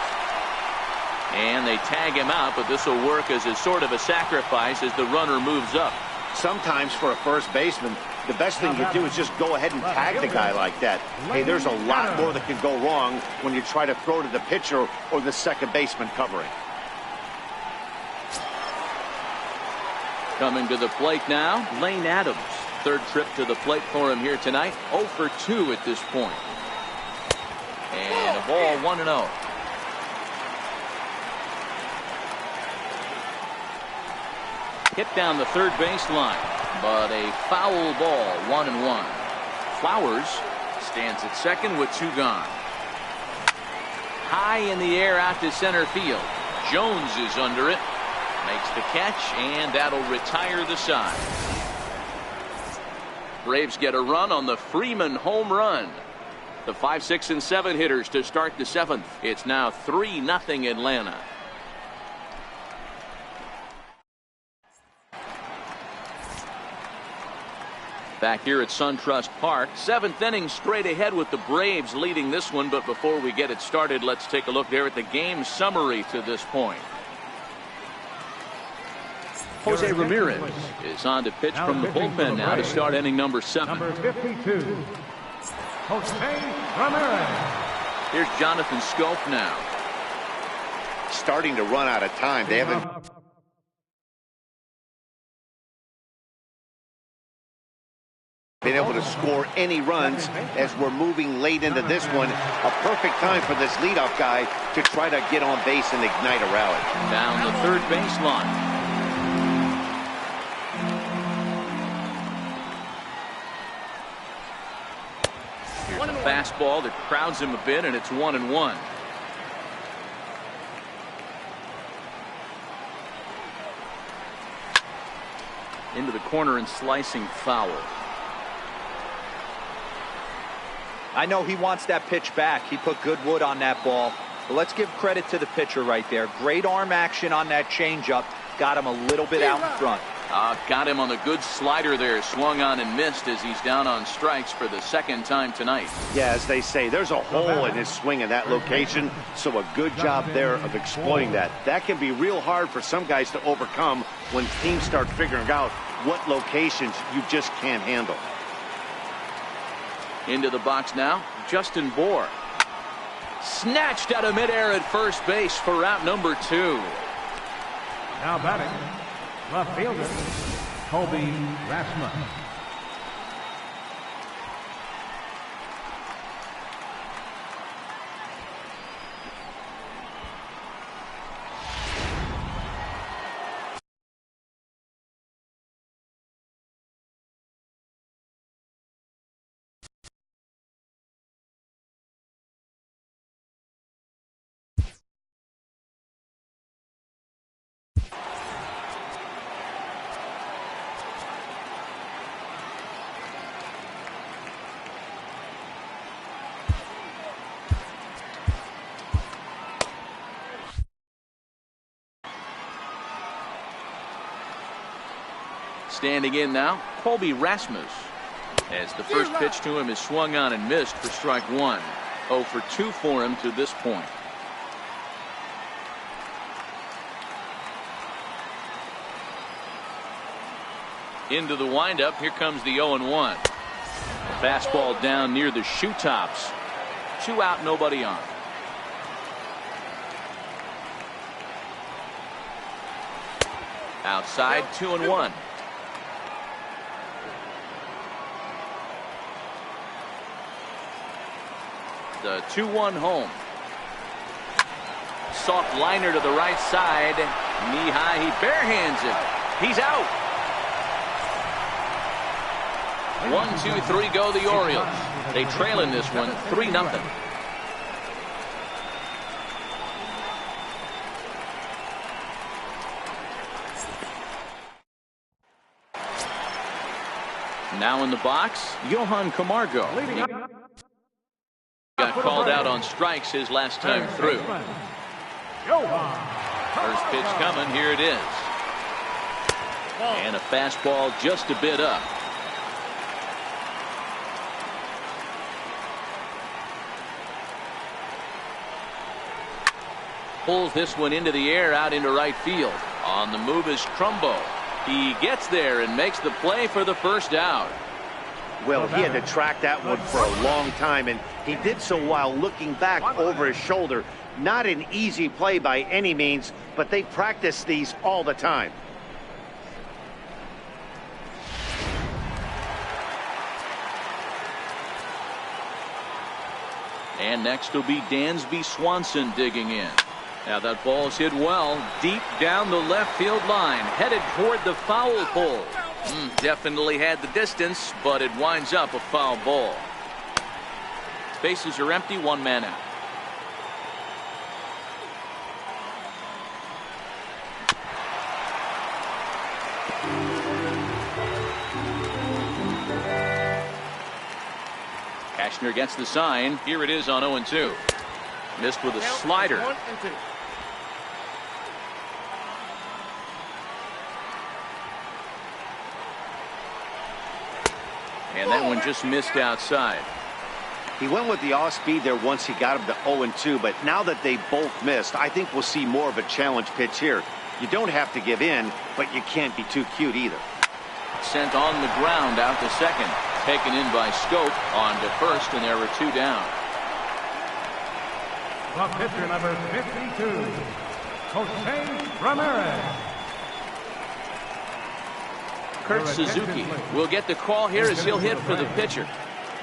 Speaker 1: And they tag him out, but this will work as a sort of a sacrifice as the runner moves up.
Speaker 2: Sometimes for a first baseman, the best thing to do is just go ahead and tag the guy like that. Hey, there's a lot more that can go wrong when you try to throw to the pitcher or the second baseman covering.
Speaker 1: Coming to the plate now, Lane Adams. Third trip to the plate for him here tonight. 0 for 2 at this point. And a ball, 1-0. Hit down the third baseline, but a foul ball, 1-1. Flowers stands at second with 2 gone. High in the air out to center field. Jones is under it. Makes the catch, and that'll retire the side. Braves get a run on the Freeman home run. The 5, 6, and 7 hitters to start the 7th. It's now 3-0 Atlanta. Back here at SunTrust Park, 7th inning straight ahead with the Braves leading this one. But before we get it started, let's take a look there at the game summary to this point. Jose Ramirez is on to pitch from the bullpen now to start inning number 7.
Speaker 3: Number 52, Jose Ramirez.
Speaker 1: Here's Jonathan Scope now.
Speaker 2: Starting to run out of time. They haven't been able to score any runs as we're moving late into this one. A perfect time for this leadoff guy to try to get on base and ignite a rally.
Speaker 1: Down the third baseline. Here's a fastball that crowds him a bit, and it's 1-1. Into the corner and slicing foul.
Speaker 4: I know he wants that pitch back. He put good wood on that ball. But let's give credit to the pitcher right there. Great arm action on that changeup. Got him a little bit out in front.
Speaker 1: Got him on the good slider there. Swung on and missed as he's down on strikes for the 2nd time tonight.
Speaker 2: Yeah, as they say, there's a hole in his swing in that location. So a good job there of exploiting that. That can be real hard for some guys to overcome when teams start figuring out what locations you just can't handle.
Speaker 1: Into the box now, Justin Bohr. Snatched out of midair at first base for out number 2.
Speaker 3: Now batting, left fielder, Colby Rasmus.
Speaker 1: Standing in now, Colby Rasmus. As the first pitch to him is swung on and missed for strike one. 0 for 2 for him to this point. Into the windup. Here comes the 0-1. Fastball down near the shoe tops. 2 out, nobody on. Outside, 2-1. The 2-1 home. Soft liner to the right side. Knee high. He barehands it. He's out. 1, 2, 3 go the Orioles. They trail in this one 3-0. Now in the box, Johan Camargo. He got called out on strikes his last time through. First pitch coming. Here it is. And a fastball just a bit up. Pulls this one into the air out into right field. On the move is Trumbo. He gets there and makes the play for the first out.
Speaker 2: Well, he had to track that one for a long time, and he did so while looking back over his shoulder. Not an easy play by any means, but they practice these all the time.
Speaker 1: And next will be Dansby Swanson digging in. Now that ball's hit well, deep down the left field line, headed toward the foul pole. Definitely had the distance, but it winds up a foul ball. Bases are empty, 1 man out. Cashner gets the sign. Here it is on 0-2. Missed with a slider.
Speaker 5: 1 and 2.
Speaker 1: And that one just missed outside.
Speaker 2: He went with the off speed there once he got him to 0-2, but now that they both missed, I think we'll see more of a challenge pitch here. You don't have to give in, but you can't be too cute either.
Speaker 1: Sent on the ground out to second. Taken in by Scope on to first, and there are 2 down.
Speaker 3: The pitcher, number 52, Jose Ramirez.
Speaker 1: Kurt Suzuki will get the call here as he'll hit for the pitcher.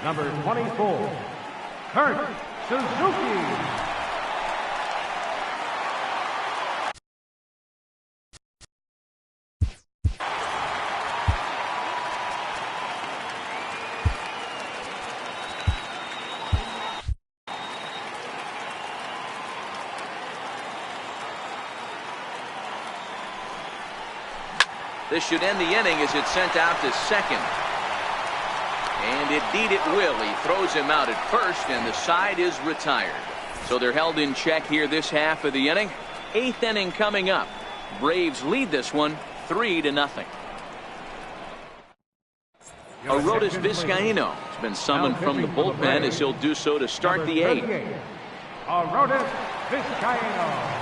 Speaker 3: Number 24, Kurt Suzuki.
Speaker 1: This should end the inning as it's sent out to second. And indeed it will. He throws him out at first, and the side is retired. So they're held in check here this half of the inning. 8th inning coming up. Braves lead this one 3-0. Arodys Vizcaino has been summoned from the bullpen as he'll do so to start the 8th.
Speaker 3: Arodys Vizcaino.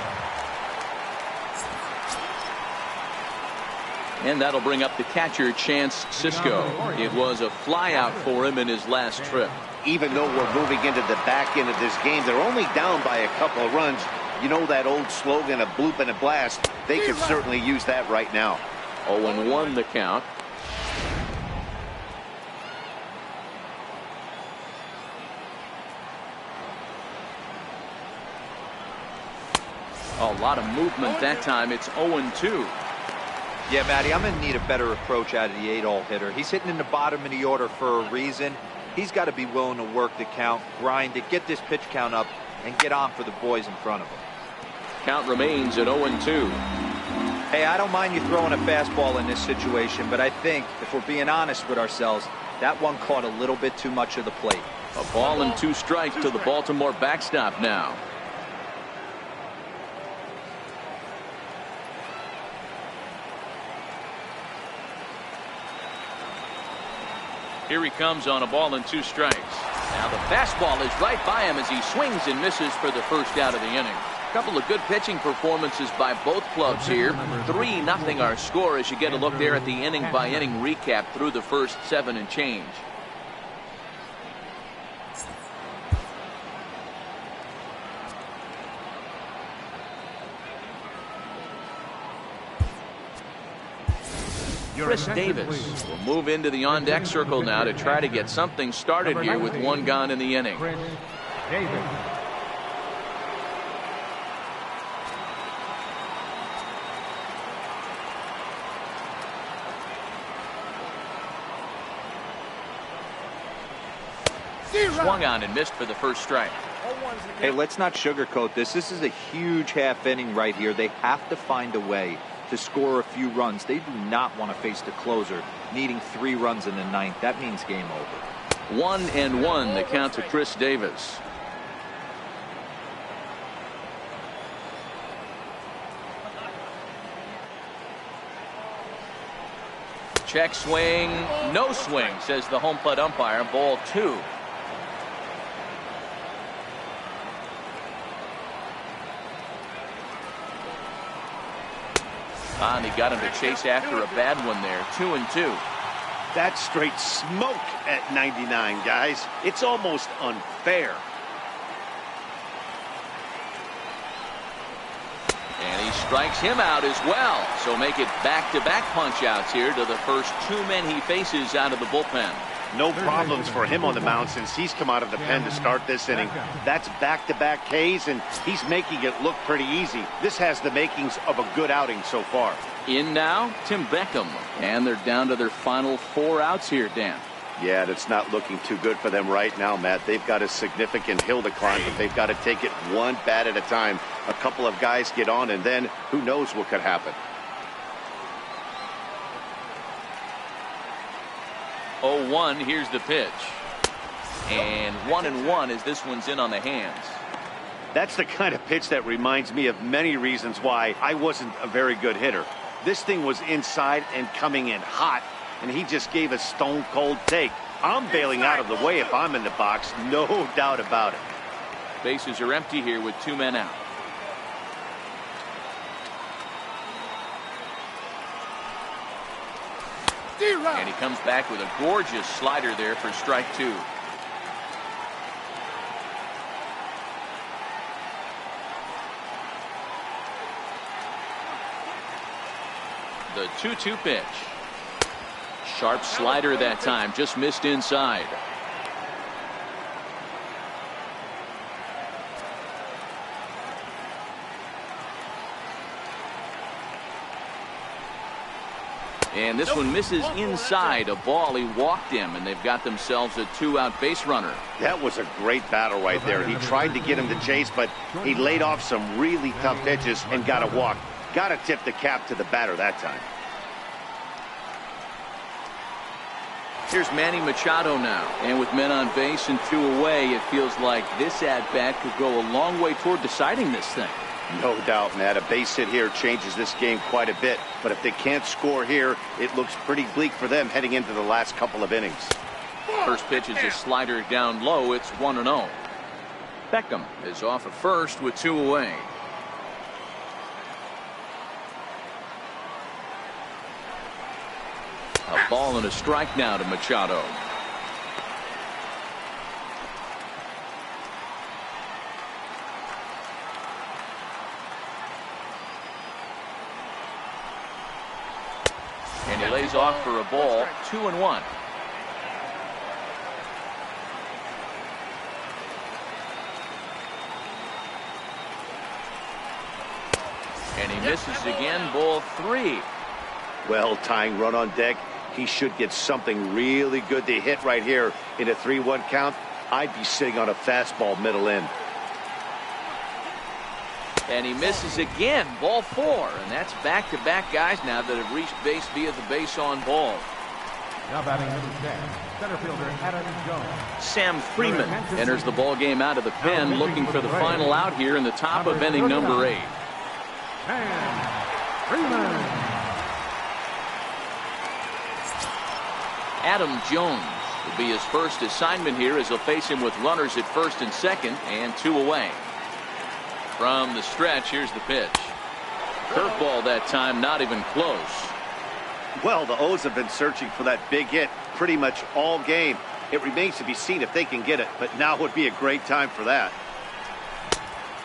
Speaker 1: And that'll bring up the catcher, Chance Sisco. It was a flyout for him in his last trip.
Speaker 2: Even though we're moving into the back end of this game, they're only down by a couple of runs. You know that old slogan, a bloop and a blast. They could certainly use that right now.
Speaker 1: 0-1 the count. A lot of movement that time. It's 0-2.
Speaker 4: Yeah, Matty, I'm going to need a better approach out of the 8-hole hitter. He's hitting in the bottom of the order for a reason. He's got to be willing to work the count, grind it, get this pitch count up, and get on for the boys in front of him.
Speaker 1: Count remains at 0-2.
Speaker 4: Hey, I don't mind you throwing a fastball in this situation, but I think, if we're being honest with ourselves, that one caught a little bit too much of the plate.
Speaker 1: A ball and 2 strikes to the Baltimore backstop now. Here he comes on a ball and 2 strikes. Now the fastball is right by him as he swings and misses for the first out of the inning. A couple of good pitching performances by both clubs here. 3-0 our score as you get a look there at the inning by inning recap through the first 7 and change. Chris Davis will move into the on-deck circle now to try to get something started here with 1 gone in the inning.
Speaker 3: Chris Davis.
Speaker 1: Swung on and missed for the first strike.
Speaker 4: Hey, let's not sugarcoat this. This is a huge half inning right here. They have to find a way to score a few runs. They do not want to face the closer needing 3 runs in the 9th. That means game over.
Speaker 1: 1-1 the count to Chris Davis. Check swing, no swing, says the home plate umpire. Ball 2. And he got him to chase after a bad one there. 2-2.
Speaker 2: That's straight smoke at 99, guys. It's almost unfair.
Speaker 1: And he strikes him out as well. So make it back-to-back punch-outs here to the first 2 men he faces out of the bullpen.
Speaker 2: No problems for him on the mound since he's come out of the pen to start this inning. That's back-to-back Ks, and he's making it look pretty easy. This has the makings of a good outing so far.
Speaker 1: In now, Tim Beckham. And they're down to their final 4 outs here, Dan.
Speaker 2: Yeah, it's not looking too good for them right now, Matt. They've got a significant hill to climb, but they've got to take it one bat at a time. A couple of guys get on, and then who knows what could happen.
Speaker 1: 0-1, here's the pitch. And 1-1 as this one's in on the hands.
Speaker 2: That's the kind of pitch that reminds me of many reasons why I wasn't a very good hitter. This thing was inside and coming in hot, and he just gave a stone-cold take. I'm bailing out of the way if I'm in the box, no doubt about it.
Speaker 1: Bases are empty here with 2 men out. And he comes back with a gorgeous slider there for strike 2. The 2-2 pitch. Sharp slider that time, just missed inside. And this one misses inside. A ball, he walked him, and they've got themselves a 2-out base runner.
Speaker 2: That was a great battle right there. He tried to get him to chase, but he laid off some really tough pitches and got a walk. Got to tip the cap to the batter that time.
Speaker 1: Here's Manny Machado now. And with men on base and 2 away, it feels like this at-bat could go a long way toward deciding this thing.
Speaker 2: No doubt, Matt. A base hit here changes this game quite a bit. But if they can't score here, it looks pretty bleak for them heading into the last couple of innings.
Speaker 1: First pitch is a slider down low. It's 1-0. Beckham is off at first with 2 away. A ball and a strike now to Machado. And he lays off for a ball. 2-1. And he misses again. Ball 3.
Speaker 2: Well, tying run on deck. He should get something really good to hit right here in a 3-1 count. I'd be sitting on a fastball middle in.
Speaker 1: And he misses again. Ball 4. And that's back-to-back guys now that have reached base via the base on ball.
Speaker 3: Now batting number 10, center fielder Adam Jones.
Speaker 1: Sam Freeman enters the ball game out of the pen, looking for the final out here in the top of inning number 8.
Speaker 3: And Freeman.
Speaker 1: Adam Jones It'll be his first assignment here as he'll face him with runners at first and second and 2 away. From the stretch, here's the pitch. Curveball that time, not even close.
Speaker 2: Well, the O's have been searching for that big hit pretty much all game. It remains to be seen if they can get it, but now would be a great time for that.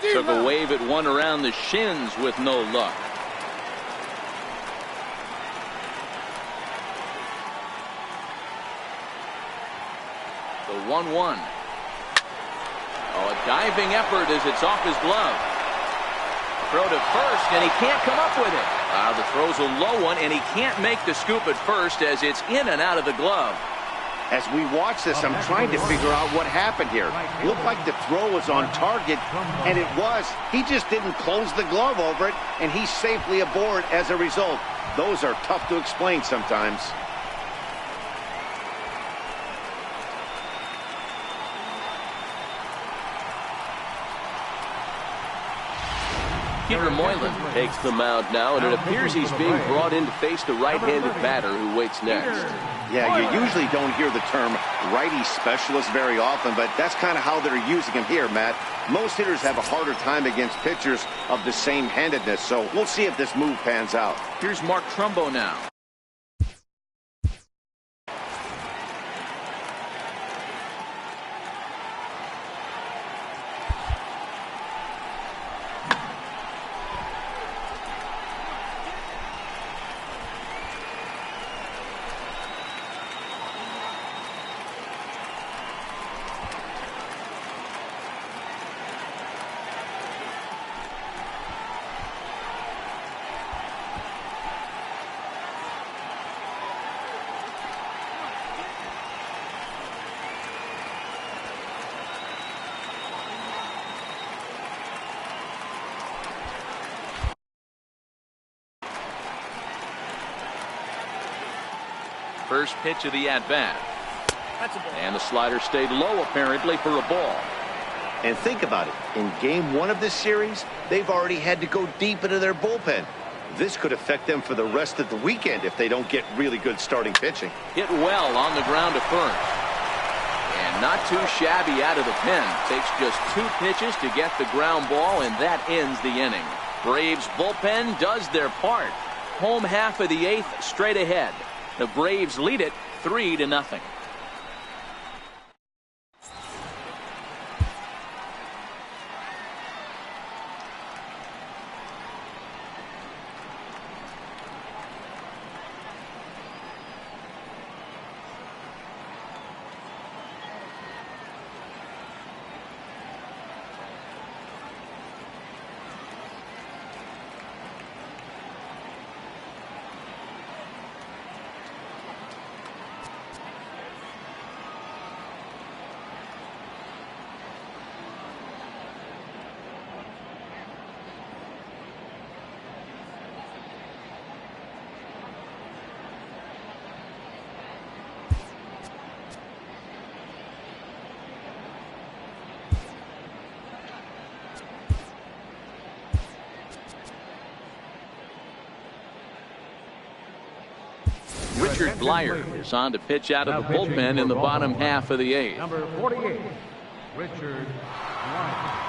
Speaker 1: Took a wave at one around the shins with no luck. The 1-1. Oh, a diving effort as it's off his glove. Throw to first, and he can't come up with it. The throw's a low one, and he can't make the scoop at first as it's in and out of the glove.
Speaker 2: As we watch this, I'm trying to figure out what happened here. Looked like the throw was on target, and it was. He just didn't close the glove over it, and he's safely aboard as a result. Those are tough to explain sometimes.
Speaker 1: Peter Moylan takes the mound now, and it appears he's being brought in to face the right-handed batter who waits next.
Speaker 2: Yeah, you usually don't hear the term righty specialist very often, but that's kind of how they're using him here, Matt. Most hitters have a harder time against pitchers of the same handedness, so we'll see if this move pans out.
Speaker 1: Here's Mark Trumbo now. First pitch of the at-bat. And the slider stayed low apparently for a ball.
Speaker 2: And think about it. In game one of this series, they've already had to go deep into their bullpen. This could affect them for the rest of the weekend if they don't get really good starting pitching.
Speaker 1: Hit well on the ground to first. And not too shabby out of the pen. Takes just 2 pitches to get the ground ball, and that ends the inning. Braves bullpen does their part. Home half of the 8th straight ahead. The Braves lead it 3-0. Richard Blyer is on to pitch out of the bullpen in the bottom half of the 8th.
Speaker 3: Number 48, Richard Blyer.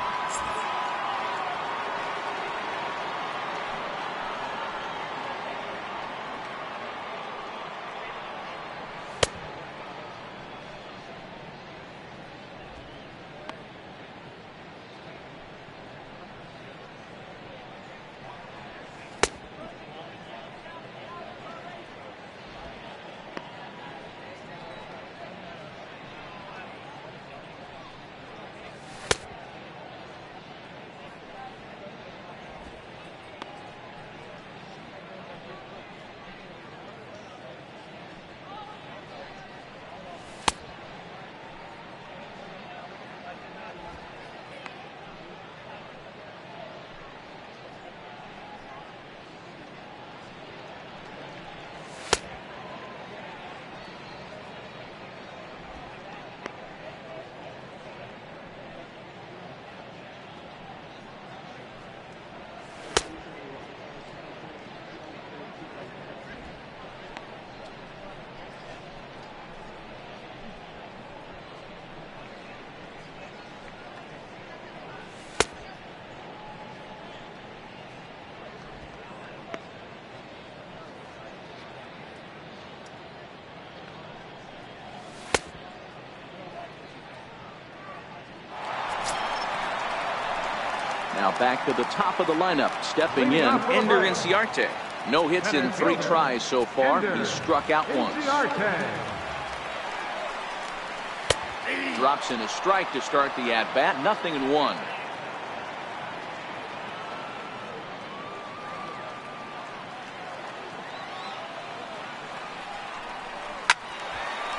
Speaker 1: Now back to the top of the lineup. Stepping in, Ender Inciarte. No hits in 3 tries so far. He struck out once. Drops in a strike to start the at-bat. 0-1.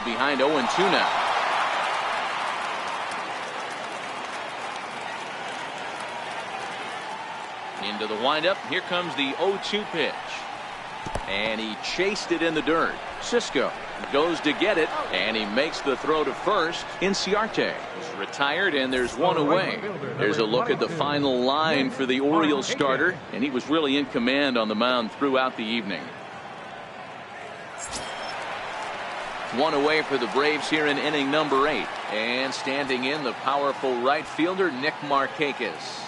Speaker 1: Behind 0-2 now. Into the windup. Here comes the 0-2 pitch. And he chased it in the dirt. Cisco goes to get it, and he makes the throw to first. Inciarte is retired, and there's one away. There's a look at the final line for the Orioles starter, and he was really in command on the mound throughout the evening. One away for the Braves here in inning number 8. And standing in, the powerful right fielder, Nick Markakis.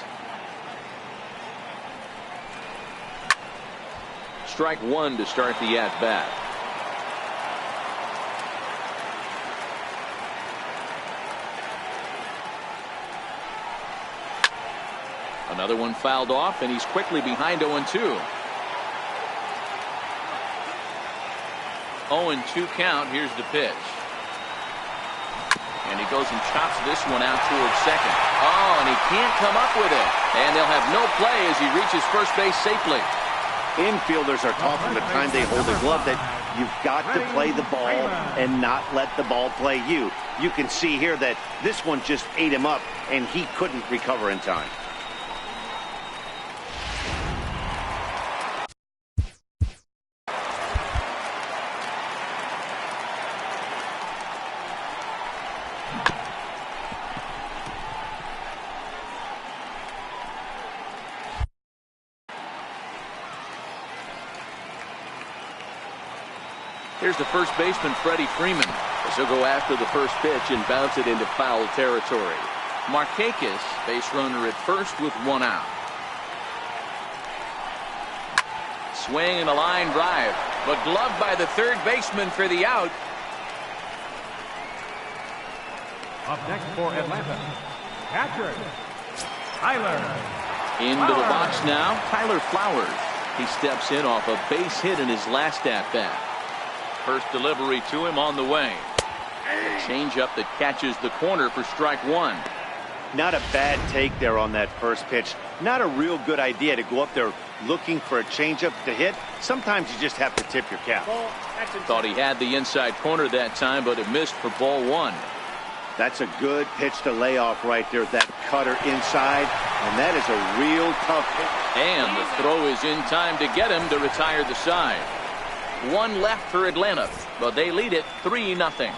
Speaker 1: Strike 1 to start the at-bat. Another one fouled off, and he's quickly behind 0-2. 0-2 count. Here's the pitch. And he goes and chops this one out towards second. Oh, and he can't come up with it. And they'll have no play as he reaches first base safely.
Speaker 2: Infielders are taught from the time they hold the glove that you've got to play the ball and not let the ball play you. You can see here that this one just ate him up, and he couldn't recover in time.
Speaker 1: Here's the first baseman, Freddie Freeman, as he'll go after the first pitch and bounce it into foul territory. Markakis, base runner at first with 1 out. Swing and a line drive, but gloved by the third baseman for the out.
Speaker 3: Up next for Atlanta, catcher, Tyler.
Speaker 1: Into the box now, Tyler Flowers. He steps in off a base hit in his last at-bat. First delivery to him on the way. A changeup that catches the corner for strike 1.
Speaker 2: Not a bad take there on that first pitch. Not a real good idea to go up there looking for a changeup to hit. Sometimes you just have to tip your cap.
Speaker 1: Thought he had the inside corner that time, but it missed for ball 1.
Speaker 2: That's a good pitch to lay off right there. That cutter inside, and that is a real tough hit.
Speaker 1: And the throw is in time to get him to retire the side. 1 left for Atlanta, but they lead it 3-0.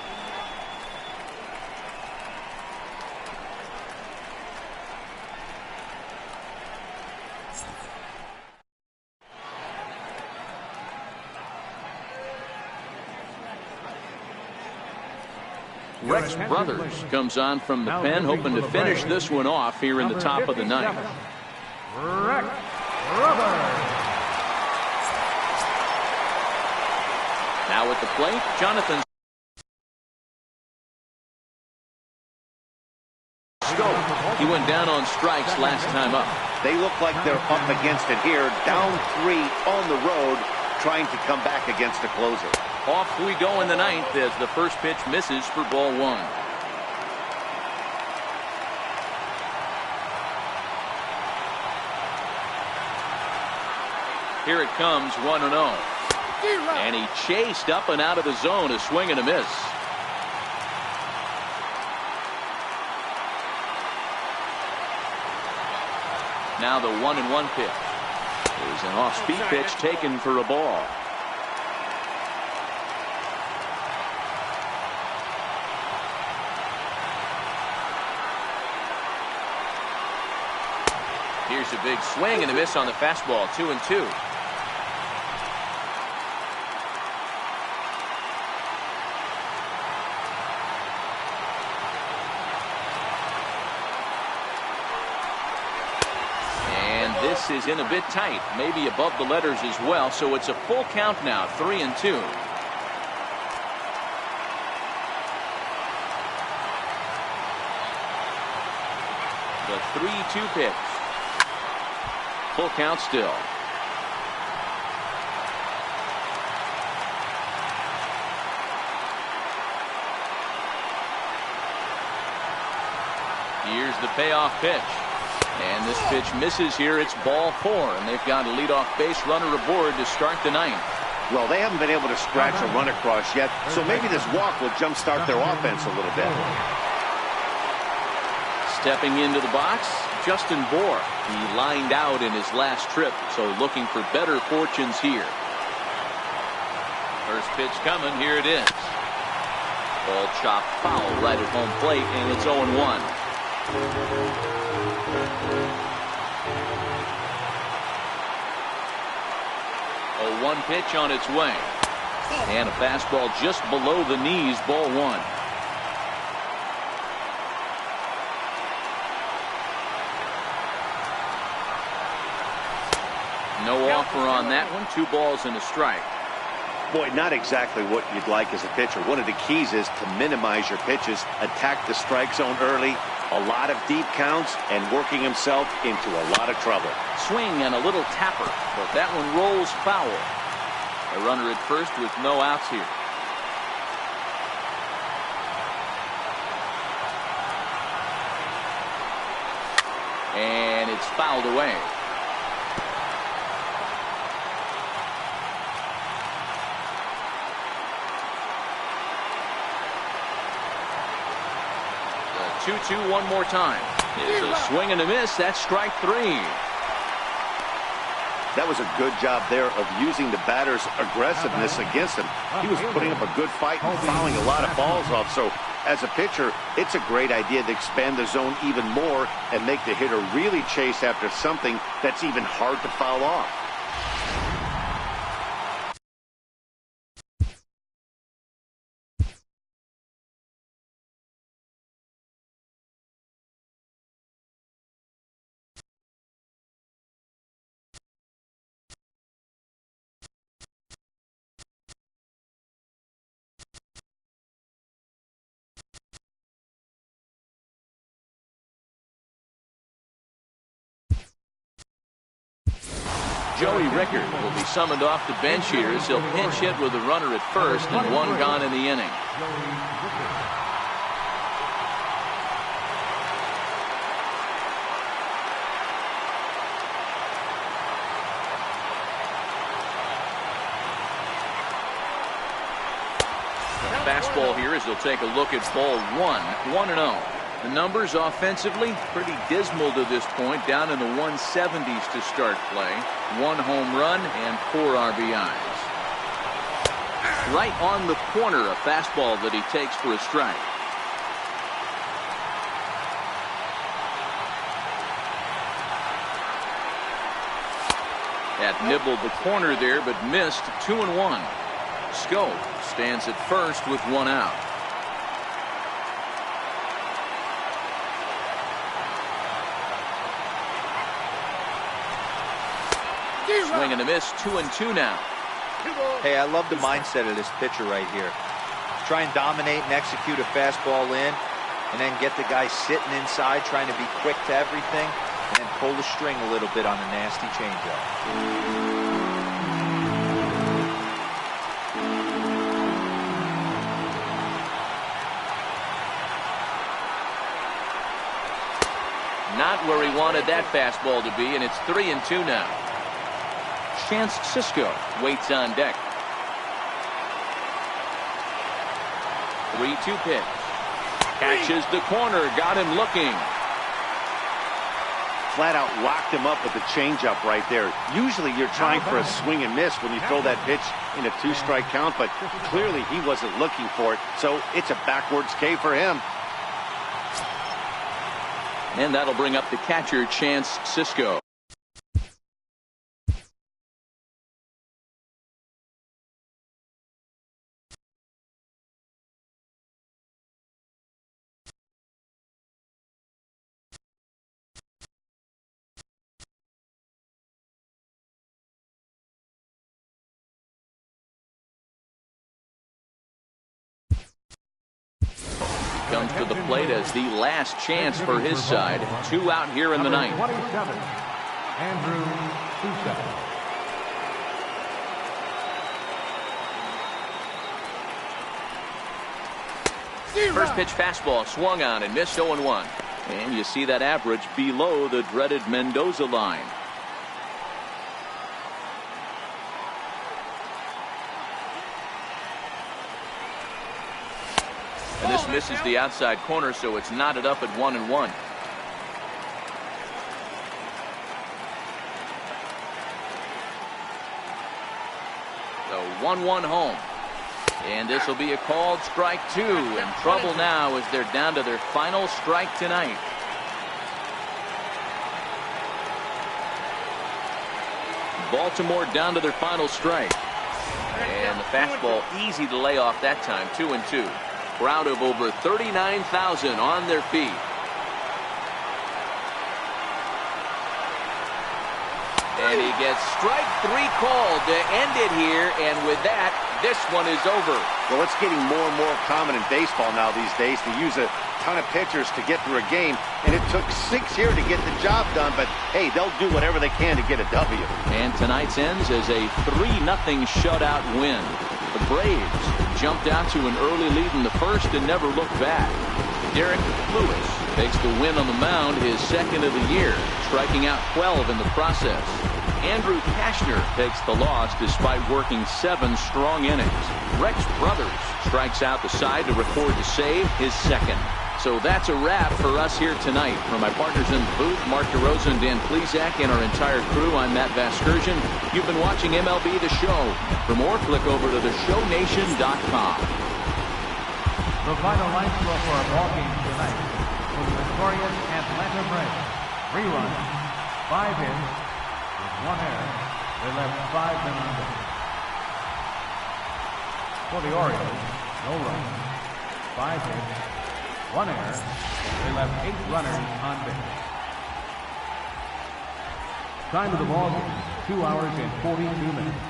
Speaker 1: Rex Brothers comes on from the pen, hoping to finish this one off here in the top of the 9th.
Speaker 3: Rex Brothers.
Speaker 1: Now at the plate, Jonathan Scope. He went down on strikes last time up.
Speaker 2: They look like they're up against it here. Down 3 on the road, trying to come back against a closer.
Speaker 1: Off we go in the 9th as the first pitch misses for ball 1. Here it comes, 1-0. And he chased up and out of the zone, a swing and a miss. Now the 1-1 pitch. There's an off-speed pitch taken for a ball. Here's a big swing and a miss on the fastball, 2-2. This is in a bit tight, maybe above the letters as well, so it's a full count now, 3-2. The 3-2 pitch. Full count still. Here's the payoff pitch. And this pitch misses here. It's ball 4, and they've got a leadoff base runner aboard to start the 9th.
Speaker 2: Well, they haven't been able to scratch a run across yet, so maybe this walk will jumpstart their offense a little bit.
Speaker 1: Stepping into the box, Justin Bohr. He lined out in his last trip, so looking for better fortunes here. First pitch coming. Here it is. Ball chopped foul right at home plate, and it's 0-1. A 1 pitch on its way. And a fastball just below the knees, ball 1. No offer on that one. 2 balls and a strike.
Speaker 2: Boy, not exactly what you'd like as a pitcher. One of the keys is to minimize your pitches, attack the strike zone early, a lot of deep counts, and working himself into a lot of trouble.
Speaker 1: Swing and a little tapper, but that one rolls foul. A runner at first with no outs here. And it's fouled away. The 2-2 one more time. It's a swing and a miss. That's strike 3.
Speaker 2: That was a good job there of using the batter's aggressiveness against him. He was putting up a good fight and fouling a lot of balls off. So as a pitcher, it's a great idea to expand the zone even more and make the hitter really chase after something that's even hard to foul off.
Speaker 1: Joey Rickard will be summoned off the bench here as he'll pinch hit with a runner at first and 1 gone in the inning. The fastball here as he'll take a look at ball 1, 1-0. The numbers offensively pretty dismal to this point, down in the 170s to start play. 1 home run and 4 RBIs. Right on the corner, a fastball that he takes for a strike. That nibbled the corner there, but missed. 2-1. Schoaf stands at first with 1 out. Swing and a miss. 2-2 now.
Speaker 4: Hey, I love the mindset of this pitcher right here. Try and dominate and execute a fastball in, and then get the guy sitting inside trying to be quick to everything, and then pull the string a little bit on a nasty changeup.
Speaker 1: Not where he wanted that fastball to be, and it's 3-2 now. Chance Sisco waits on deck. 3-2 pitch. Catches the corner, got him looking.
Speaker 2: Flat out locked him up with the changeup right there. Usually you're trying for a swing and miss when you throw that pitch in a 2-strike count, but clearly he wasn't looking for it, so it's a backwards K for him.
Speaker 1: And that'll bring up the catcher, Chance Sisco. Comes to the plate as the last chance for his side. 2 out here in the 9th.
Speaker 3: Andrew, 2 seconds.
Speaker 1: First pitch fastball swung on and missed 0-1. And you see that average below the dreaded Mendoza line. And this misses the outside corner, so it's knotted up at 1-1. The 1-1 home. And this will be a called strike 2. In trouble now as they're down to their final strike tonight. Baltimore down to their final strike. And the fastball easy to lay off that time. 2-2. Crowd of over 39,000 on their feet. And he gets strike 3 called to end it here. And with that, this one is over.
Speaker 2: Well, it's getting more and more common in baseball now these days to use a ton of pitchers to get through a game. And it took 6 here to get the job done. But, hey, they'll do whatever they can to get a W.
Speaker 1: And tonight's ends as a 3-0 shutout win. The Braves jumped out to an early lead in the first and never looked back. Derek Lewis takes the win on the mound, his second of the year, striking out 12 in the process. Andrew Kashner takes the loss despite working 7 strong innings. Rex Brothers strikes out the side to record the save, his second. So that's a wrap for us here tonight. For my partners in the booth, Mark DeRosa and Dan Plesac, and our entire crew, I'm Matt Vasgersian. You've been watching MLB The Show. For more, click over to theshownation.com.
Speaker 3: The final line score for our ball game tonight was the victorious Atlanta Braves. 3 runs, 5 hits, with 1 error. They left 5 men on base. For the Orioles, no runs, 5 hits, 1 error. They left 8 runners on base. Time of the ball game, 2 hours and 42 minutes.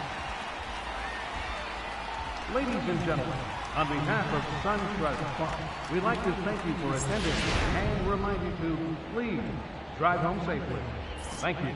Speaker 3: Ladies and gentlemen, on behalf of SunTrust Park, we'd like to thank you for attending and remind you to please drive home safely. Thank you.